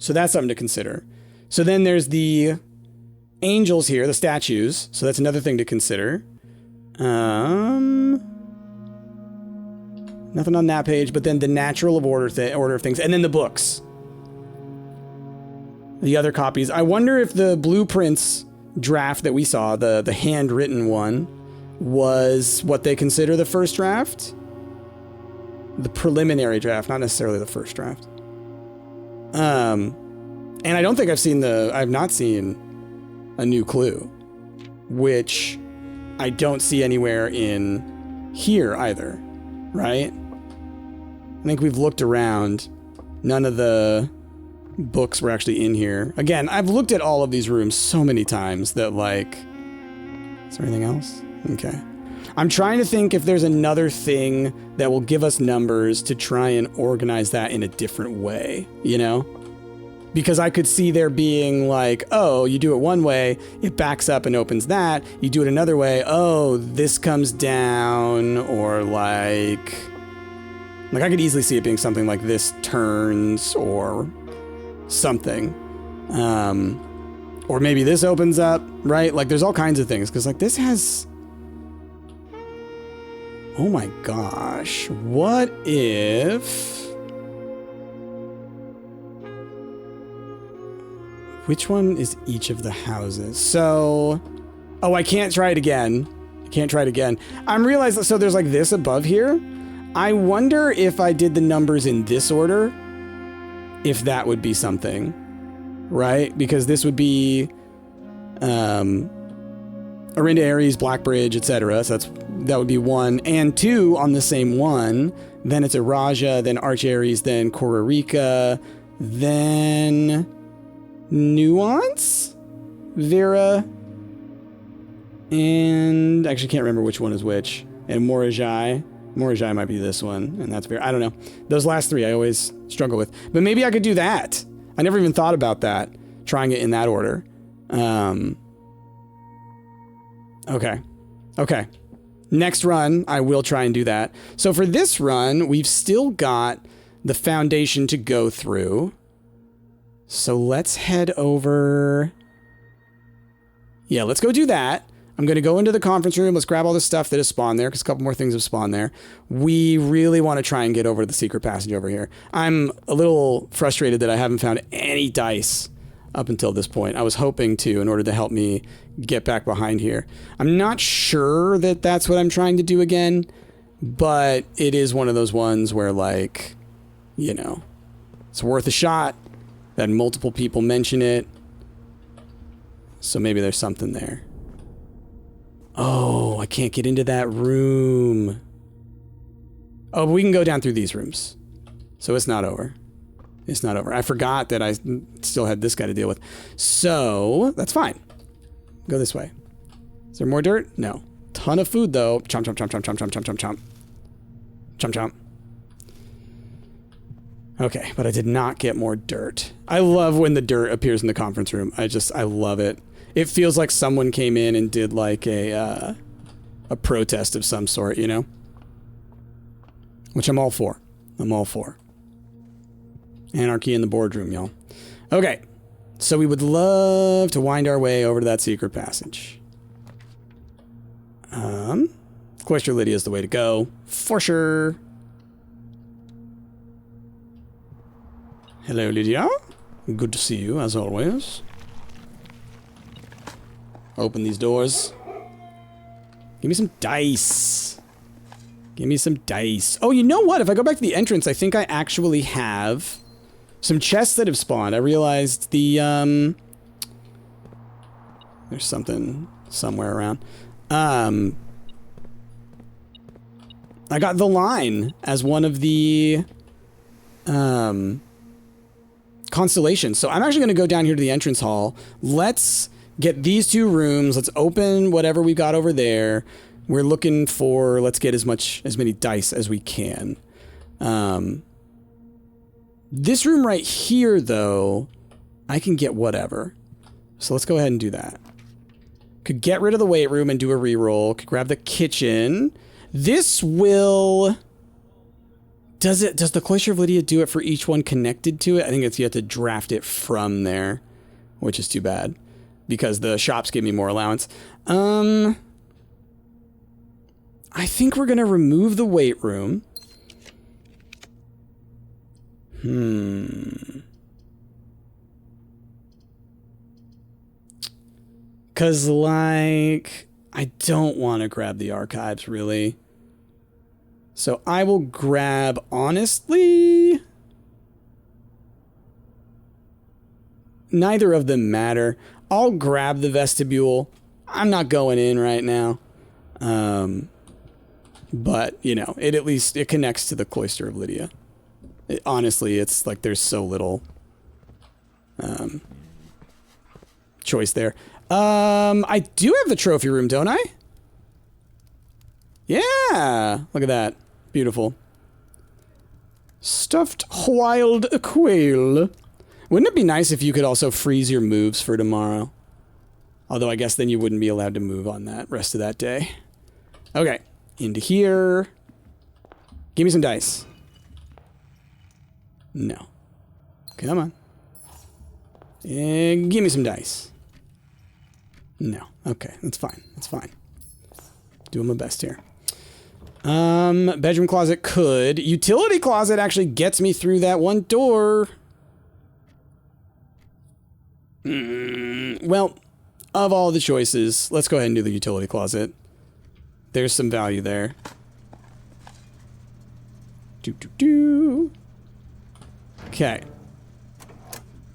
that's something to consider. So then there's the angels here, the statues. So that's another thing to consider. Nothing on that page, but then the natural order of things, and then the books. The other copies. I wonder if the blueprints draft that we saw, the handwritten one, was what they consider the first draft. The preliminary draft, not necessarily the first draft. And I don't think I've not seen a new clue, which I don't see anywhere in here either, right? I think we've looked around. None of the books were actually in here. Again, I've looked at all of these rooms so many times that, like... Is there anything else? Okay. I'm trying to think if there's another thing that will give us numbers to try and organize that in a different way, you know? Because I could see there being like, oh, you do it one way, it backs up and opens that. You do it another way, oh, this comes down, or like I could easily see it being something like this turns, or something. Or maybe this opens up, right? Like, there's all kinds of things, because like this has... Oh my gosh, what if... Which one is each of the houses? So... Oh, I can't try it again. I'm realizing, so there's like this above here. I wonder if I did the numbers in this order, if that would be something, right? Because this would be Arinda Ares, Blackbridge, etc. So that would be 1 and 2 on the same one. Then it's a Raja, then Arch Ares, then Kororika, then Nuance, Vera, And actually can't remember which one is which. And Morajai. Morajai might be this one, and that's fair. I don't know. Those last three I always struggle with. But maybe I could do that. I never even thought about that. Trying it in that order. Okay. Okay. Next run, I will try and do that. So for this run, we've still got the foundation to go through. So let's head over. Yeah, let's go do that. I'm going to go into the conference room. Let's grab all the stuff that has spawned there, because a couple more things have spawned there. We really want to try and get over to the secret passage over here. I'm a little frustrated that I haven't found any dice up until this point. I was hoping to, in order to help me get back behind here. I'm not sure that that's what I'm trying to do again, but it is one of those ones where, like, you know, it's worth a shot. That multiple people mention it. So maybe there's something there. Oh, I can't get into that room. Oh, but we can go down through these rooms. So it's not over. It's not over. I forgot that I still had this guy to deal with. So, that's fine. Go this way. Is there more dirt? No. Ton of food, though. Chomp, chomp, chomp, chomp, chomp, chomp, chomp, chomp, chomp. Chomp, chomp. Okay, but I did not get more dirt. I love when the dirt appears in the conference room. I love it. It feels like someone came in and did like a protest of some sort, you know? Which I'm all for. I'm all for. Anarchy in the boardroom, y'all. Okay, so we would love to wind our way over to that secret passage. Cloister Lydia is the way to go, for sure. Hello, Lydia. Good to see you, as always. Open these doors. Give me some dice. Give me some dice. Oh, you know what? If I go back to the entrance, I think I actually have some chests that have spawned. I realized the, there's something somewhere around. I got the line as one of the, constellations. So I'm actually going to go down here to the entrance hall. Let's get these two rooms. Let's open whatever we got over there. We're looking for, let's get as many dice as we can. This room right here, though, I can get whatever. So let's go ahead and do that. Could get rid of the weight room and do a reroll. Could grab the kitchen. This will... Does the Cloister of Lydia do it for each one connected to it? I think it's you have to draft it from there, which is too bad because the shops give me more allowance. I think we're going to remove the weight room. Because, like, I don't want to grab the archives, really. So I will grab, honestly, neither of them matter. I'll grab the vestibule. I'm not going in right now. But, you know, it connects to the Cloister of Lydia. Honestly, it's like there's so little choice there. I do have the trophy room, don't I? Yeah, look at that. Beautiful. Stuffed wild quail. Wouldn't it be nice if you could also freeze your moves for tomorrow? Although I guess then you wouldn't be allowed to move on that rest of that day. Okay, into here. Give me some dice. No. Come on. And give me some dice. No. Okay, that's fine. That's fine. Doing my best here. Bedroom closet could. Utility closet actually gets me through that one door. Well, of all the choices, let's go ahead and do the utility closet. There's some value there. Okay.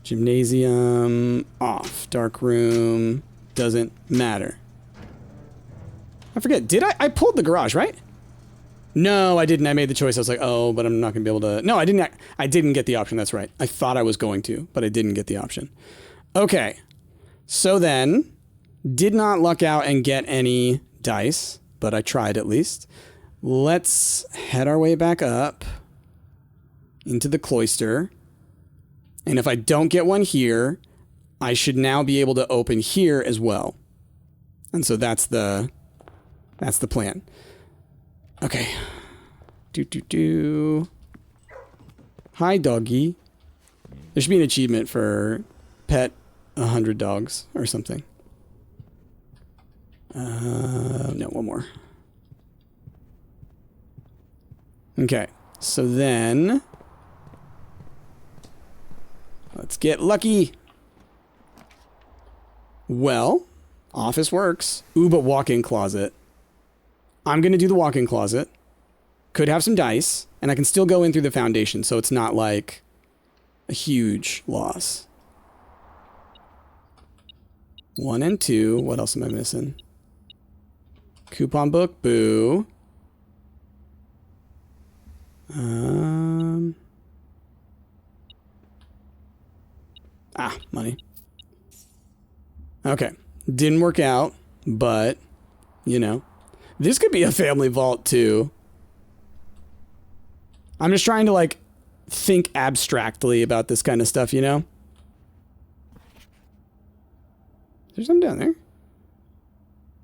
Gymnasium, off. Dark room, doesn't matter. I forget, did I pulled the garage, right? No, I didn't. I made the choice. I was like, oh, but I'm not going to be able to... No, I didn't get the option. That's right. I thought I was going to, but I didn't get the option. Okay. So then, Did not luck out and get any dice, but I tried at least. Let's head our way back up into the cloister. And if I don't get one here, I should now be able to open here as well. And so that's the plan. Okay. Hi, doggy. There should be an achievement for pet 100 dogs or something. No, one more. Okay, so then let's get lucky. Well, office works. Ooh, but walk-in closet. I'm going to do the walk-in closet. Could have some dice, and I can still go in through the foundation, so it's not like a huge loss. 1 and 2. What else am I missing? Coupon book, boo. Money. Okay. Didn't work out, but, you know. This could be a family vault, too. I'm just trying to, like, think abstractly about this kind of stuff, you know? There's something down there.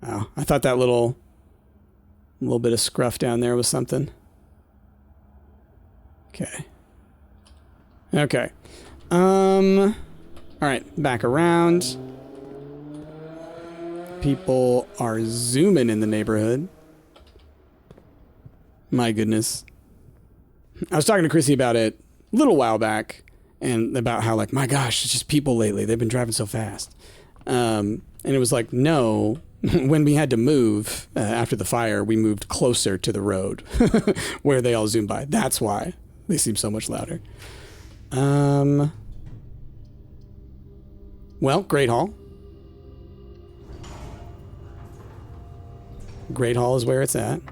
Oh, I thought that little bit of scruff down there was something. Okay. Okay. All right, back around. People are zooming in the neighborhood. My goodness. I was talking to Chrissy about it a little while back, and about how, like, my gosh, it's just people lately. They've been driving so fast. And it was like, no, when we had to move after the fire, we moved closer to the road where they all zoom by. That's why they seem so much louder. Well, Great Hall. Great Hall is where it's at.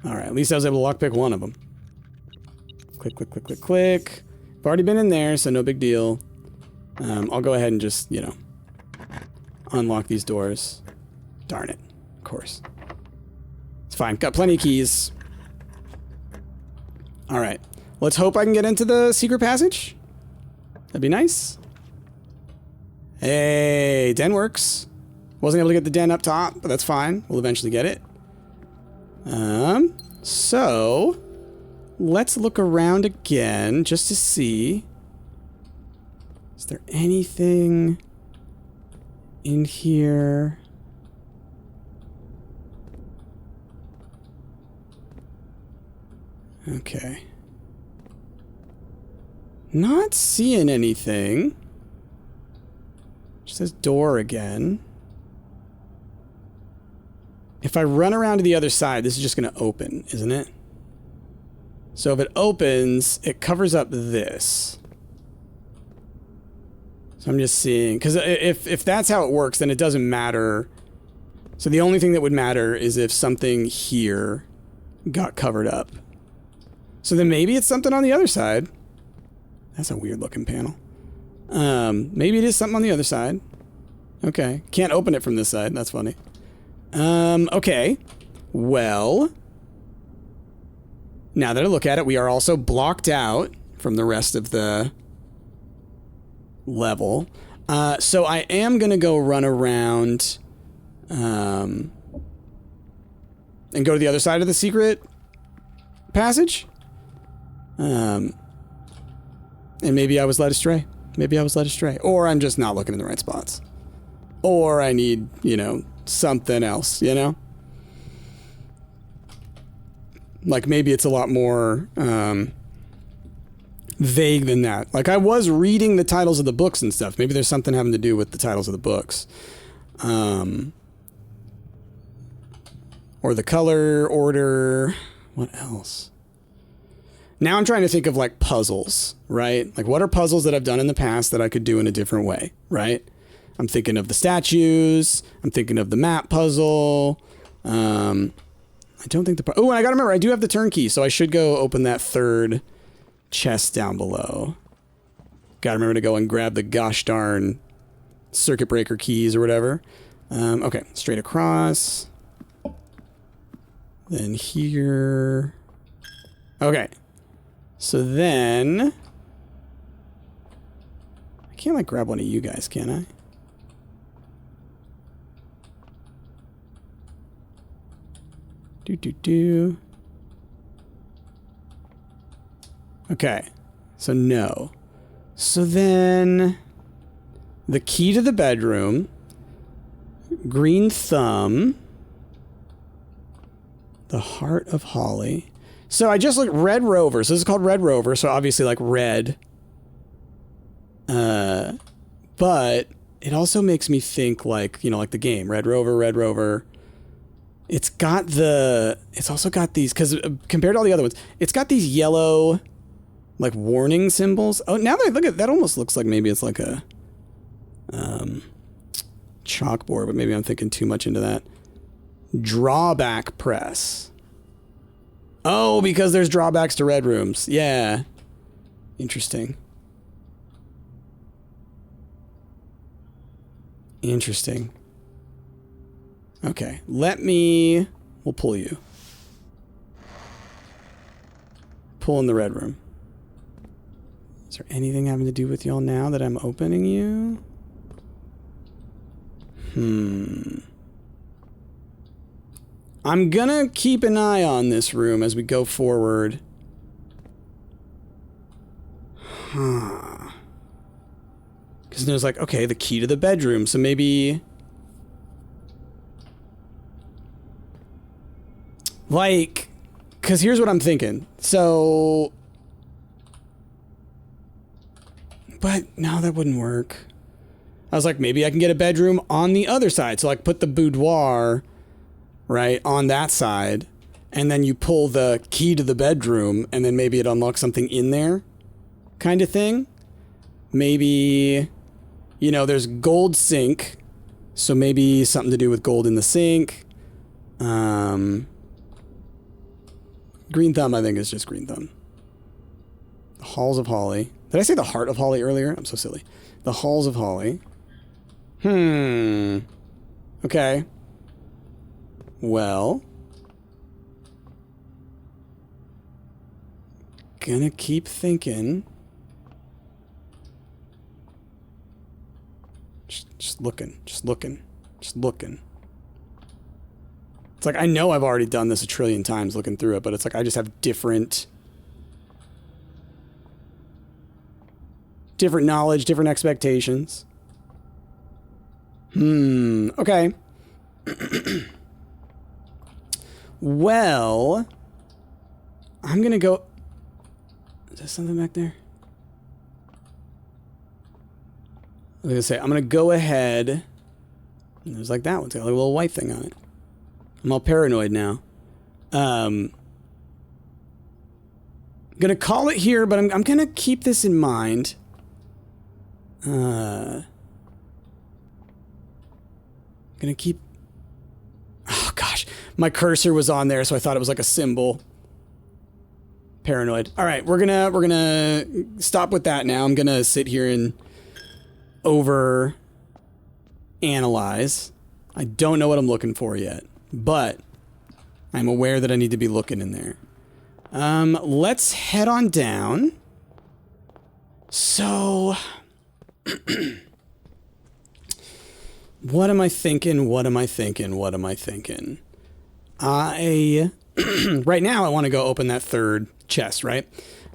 All right, at least I was able to lockpick one of them. Click, click, click, click, click. I've already been in there, so no big deal. I'll go ahead and just, you know, unlock these doors. Darn it. Of course. It's fine. Got plenty of keys. All right. Let's hope I can get into the secret passage. That'd be nice. Hey, den works. Wasn't able to get the den up top, but that's fine. We'll eventually get it. So let's look around again just to see. Is there anything in here? Okay. Not seeing anything. It says door again. If I run around to the other side, this is just going to open, isn't it? So if it opens, it covers up this. So I'm just seeing, because if that's how it works, then it doesn't matter. So the only thing that would matter is if something here got covered up. So then maybe it's something on the other side. That's a weird looking panel. Maybe it is something on the other side. Okay. Can't open it from this side. That's funny. Okay. Well, now that I look at it, we are also blocked out from the rest of the level. So I am going to go run around, and go to the other side of the secret passage. And maybe I was led astray. Maybe I was led astray. Or I'm just not looking in the right spots. Or I need, you know, something else, you know? Like, maybe it's a lot more vague than that. Like, I was reading the titles of the books and stuff. Maybe there's something having to do with the titles of the books. Or the color order. What else? Now I'm trying to think of, like, puzzles, right? Like, what are puzzles that I've done in the past that I could do in a different way, right? I'm thinking of the statues. I'm thinking of the map puzzle. I don't think the... Oh, and I gotta remember, I do have the turnkey, so I should go open that third chest down below. Gotta remember to go and grab the gosh darn circuit breaker keys or whatever. Okay, straight across. Then here. Okay. So then... I can't, like, grab one of you guys, can I? Do. Okay. So no. So then... The key to the bedroom. Green thumb. The heart of holly. So I just looked Red Rover. So this is called Red Rover. So obviously like red. But it also makes me think like, you know, like the game. Red Rover, Red Rover. It's also got these, because compared to all the other ones, it's got these yellow, like warning symbols. Oh, now that I look at that, almost looks like maybe it's like a chalkboard, but maybe I'm thinking too much into that. Drawback press. Oh, because there's drawbacks to red rooms. Yeah. Interesting. Interesting. Okay, we'll pull you. Pull in the red room. Is there anything having to do with y'all now that I'm opening you? I'm gonna keep an eye on this room as we go forward. Huh. Because there's like, okay, the key to the bedroom, so maybe... Like, because here's what I'm thinking. So... But, no, that wouldn't work. I was like, maybe I can get a bedroom on the other side. So, like, put the boudoir, right, on that side. And then you pull the key to the bedroom, and then maybe it unlocks something in there. Kind of thing. Maybe, you know, there's gold sink. So maybe something to do with gold in the sink. Green thumb, I think, is just green thumb. The Halls of Holly. Did I say the Heart of Holly earlier? I'm so silly. The Halls of Holly. Okay. Well. Gonna keep thinking. Just looking. It's like, I know I've already done this a trillion times looking through it, but it's like I just have different knowledge, different expectations. Okay. Well, I'm gonna go... Is there something back there? I was gonna say, I'm gonna go ahead... And there's like that one. It's got like a little white thing on it. I'm all paranoid now. Gonna call it here, but I'm gonna keep this in mind. Gonna keep... Oh gosh, my cursor was on there, so I thought it was like a symbol. Paranoid. All right, we're gonna stop with that now. I'm gonna sit here and over analyze. I don't know what I'm looking for yet, but I'm aware that I need to be looking in there. Let's head on down. So, what am I thinking? Right now I want to go open that third chest, right?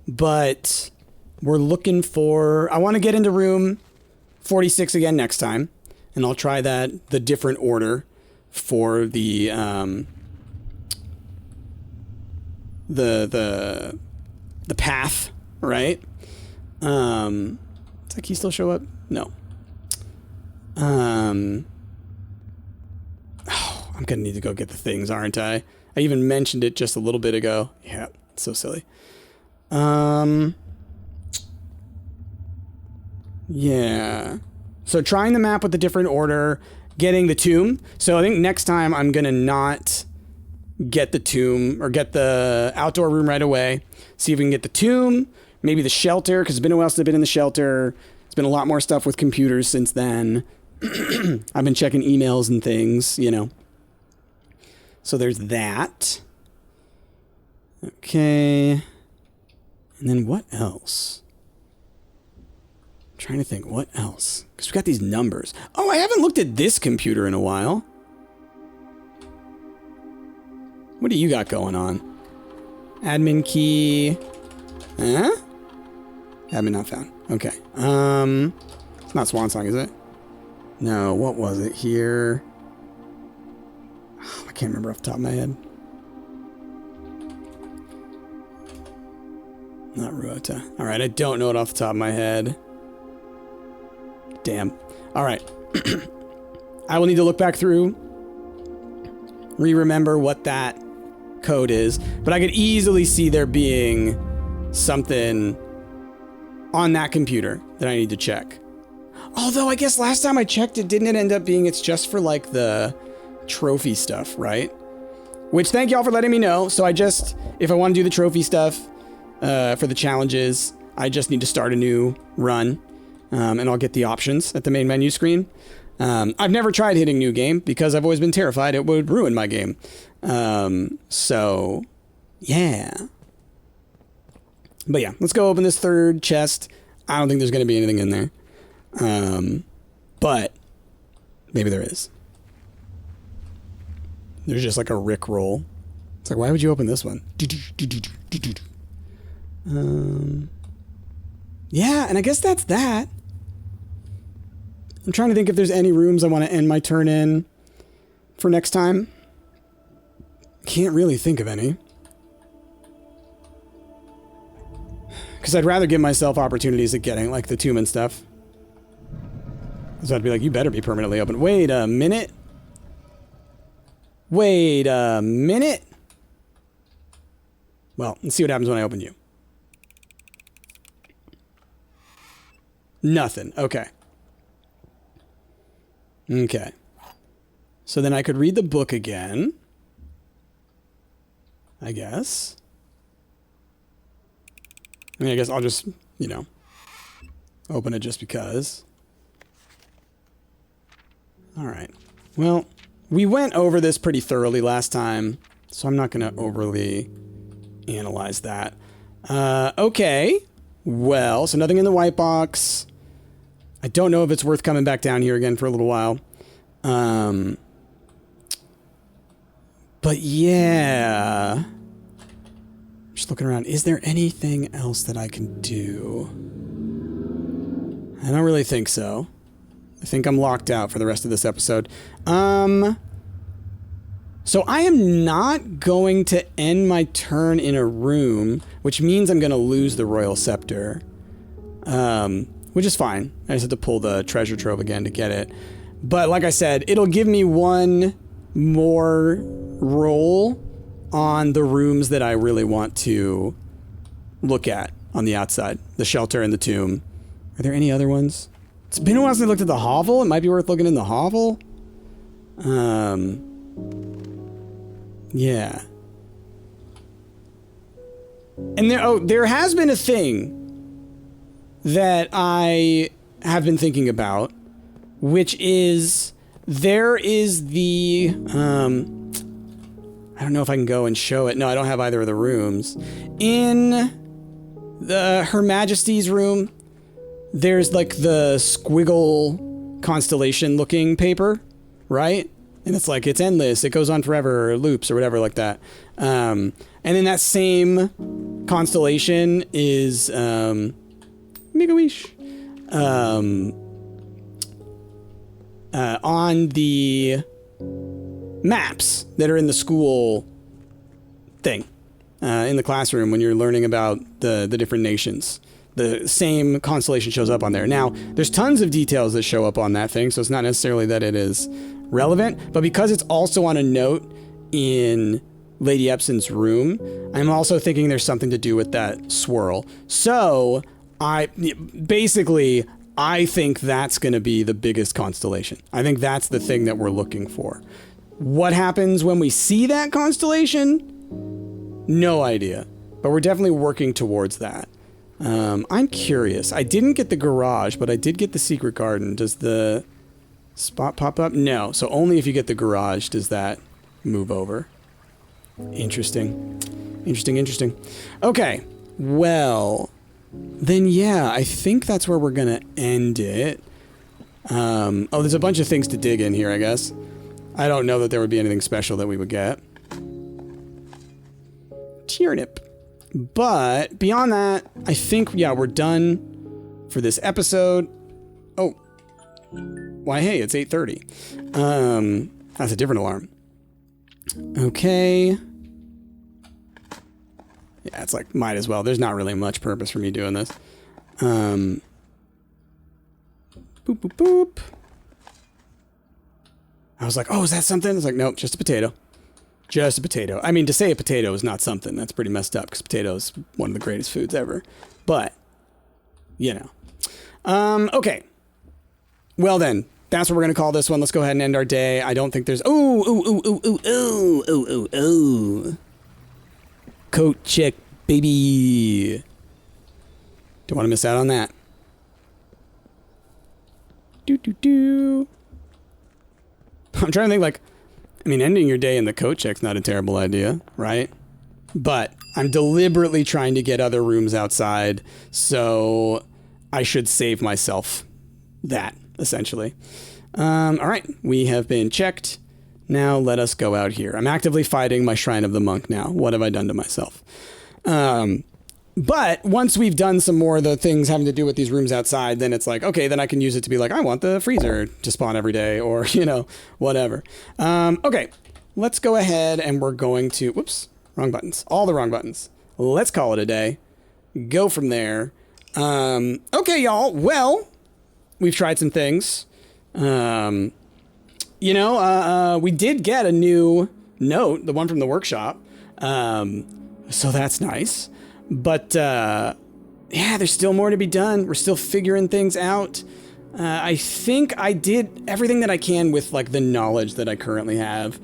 But we're looking for... I want to get into room 46 again next time, and I'll try the different order for the path, right? Does that key still show up? No. Oh, I'm gonna need to go get the things, aren't I? I even mentioned it just a little bit ago. Yeah, it's so silly. Yeah. So trying the map with the different order, getting the tomb. So I think next time I'm gonna not get the tomb or get the outdoor room right away. See if we can get the tomb, Maybe the shelter, because it's been a while since I've been in the shelter. It's been a lot more stuff with computers since then. I've been checking emails and things, you know. So there's that. Okay. And then what else? I'm trying to think, what else? Because we got these numbers. Oh, I haven't looked at this computer in a while. What do you got going on? Admin key. Huh? Admin not found. Okay. It's not Swansong, is it? No, what was it here? Oh, I can't remember off the top of my head. Not Ruota. All right, I don't know it off the top of my head. Damn. All right. I will need to look back through, re-remember what that code is, but I could easily see there being something on that computer that I need to check. Although I guess last time I checked it, didn't it end up being it's just for like the trophy stuff, right? Which thank y'all for letting me know. So I just, if I want to do the trophy stuff for the challenges, I just need to start a new run and I'll get the options at the main menu screen. I've never tried hitting new game because I've always been terrified it would ruin my game. So yeah. But yeah, let's go open this third chest. I don't think there's going to be anything in there. But maybe there is. There's just like a Rickroll. It's like, why would you open this one? Yeah, and I guess that's that. I'm trying to think if there's any rooms I want to end my turn in for next time. Can't really think of any. Because I'd rather give myself opportunities at getting, like, the tomb and stuff. So I'd be like, you better be permanently open. Wait a minute. Wait a minute. Well, let's see what happens when I open you. Nothing. Okay. Okay. So then I could read the book again. I guess. I mean, I guess I'll just, you know, open it just because. All right. Well, we went over this pretty thoroughly last time, so I'm not going to overly analyze that. Okay. Well, so nothing in the white box. I don't know if it's worth coming back down here again for a little while. But yeah. Just looking around. Is there anything else that I can do? I don't really think so. I think I'm locked out for the rest of this episode. So I am not going to end my turn in a room, which means I'm going to lose the Royal Scepter. Which is fine. I just have to pull the treasure trove again to get it. But like I said, it'll give me one more roll on the rooms that I really want to look at on the outside. The shelter and the tomb. Are there any other ones? It's been a while since I looked at the hovel. It might be worth looking in the hovel. Yeah. And there has been a thing that I have been thinking about, which is there is the I don't know if I can go and show it. No, I don't have either of the rooms. In the Her Majesty's room, there's like the squiggle constellation looking paper, right? And it's like, it's endless. It goes on forever, or loops or whatever like that. And in that same constellation is Migawish. On the maps that are in the school thing, in the classroom when you're learning about the different nations. The same constellation shows up on there. Now, there's tons of details that show up on that thing, so it's not necessarily that it is relevant, but because it's also on a note in Lady Epson's room, I'm also thinking there's something to do with that swirl. So, I think that's going to be the biggest constellation. I think that's the thing that we're looking for. What happens when we see that constellation? No idea. But we're definitely working towards that. I'm curious. I didn't get the garage, but I did get the secret garden. Does the spot pop up? No. So only if you get the garage does that move over. Interesting. Interesting. Okay. Well, then yeah, I think that's where we're gonna end it. Oh, there's a bunch of things to dig in here, I guess. I don't know that there would be anything special that we would get. Turnip. But beyond that, I think, yeah, we're done for this episode. Oh. Why, hey, it's 8:30. That's a different alarm. Okay. Yeah, it's like, might as well. There's not really much purpose for me doing this. Boop, boop, boop. I was like, oh, is that something? It's like, nope, just a potato. Just a potato. I mean, to say a potato is not something, that's pretty messed up, because potato is one of the greatest foods ever. But, you know. Okay. Well then, that's what we're going to call this one. Let's go ahead and end our day. I don't think there's... Ooh. Coat check, baby. Don't want to miss out on that. I'm trying to think, like... I mean, ending your day in the coat check's not a terrible idea, right? But I'm deliberately trying to get other rooms outside, so I should save myself that, essentially. All right, we have been checked. Now let us go out here. I'm actively fighting my Shrine of the Monk now. What have I done to myself? But once we've done some more of the things having to do with these rooms outside, then it's like, okay, then I can use it to be like, I want the freezer to spawn every day, or, you know, whatever. Okay, let's go ahead and we're going to, whoops, wrong buttons, all the wrong buttons. Let's call it a day. Go from there. Okay, y'all, well, we've tried some things. You know, we did get a new note, the one from the workshop. So that's nice. But, yeah, there's still more to be done. We're still figuring things out. I think I did everything that I can with, like, the knowledge that I currently have.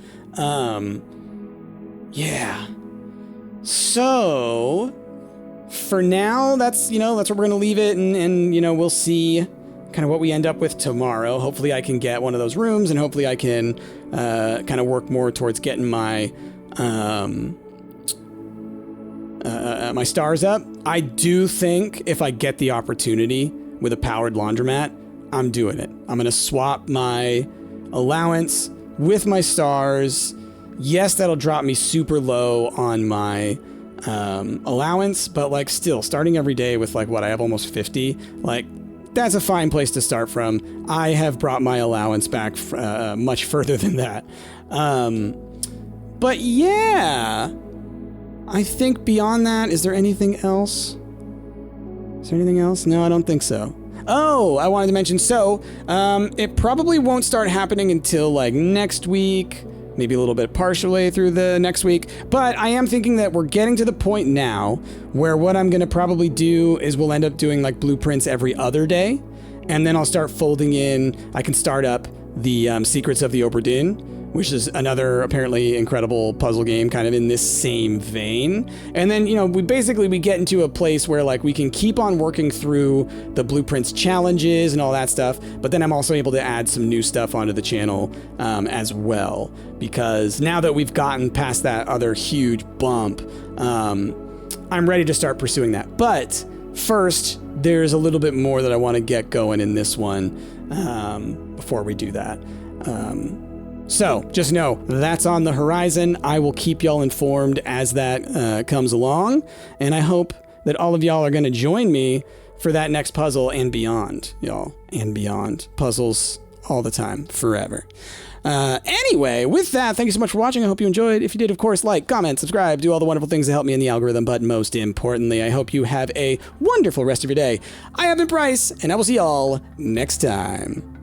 Yeah. So, for now, that's, you know, that's where we're going to leave it. And, you know, we'll see kind of what we end up with tomorrow. Hopefully I can get one of those rooms, and hopefully I can, kind of work more towards getting my, my stars up. I do think if I get the opportunity with a powered laundromat, I'm doing it. I'm going to swap my allowance with my stars. Yes, that'll drop me super low on my allowance, but like still starting every day with like what I have almost 50, like that's a fine place to start from. I have brought my allowance back much further than that. But yeah, I think beyond that, is there anything else? Is there anything else? No, I don't think so. Oh, I wanted to mention, so, it probably won't start happening until, like, next week, maybe a little bit partially through the next week, but I am thinking that we're getting to the point now where what I'm gonna probably do is we'll end up doing, like, blueprints every other day, and then I'll start folding in, I can start up the, Secrets of the Obra Dinn, which is another apparently incredible puzzle game kind of in this same vein. And then, you know, we get into a place where like we can keep on working through the blueprints challenges and all that stuff, but then I'm also able to add some new stuff onto the channel as well, because now that we've gotten past that other huge bump, I'm ready to start pursuing that. But first, there's a little bit more that I want to get going in this one before we do that. So just know that's on the horizon. I will keep y'all informed as that comes along, and I hope that all of y'all are going to join me for that next puzzle and beyond, y'all, and beyond. Puzzles all the time, forever. Anyway, with that, thank you so much for watching. I hope you enjoyed. If you did, of course, like, comment, subscribe, do all the wonderful things that help me in the algorithm, but most importantly, I hope you have a wonderful rest of your day. I have been Bryce, and I will see y'all next time.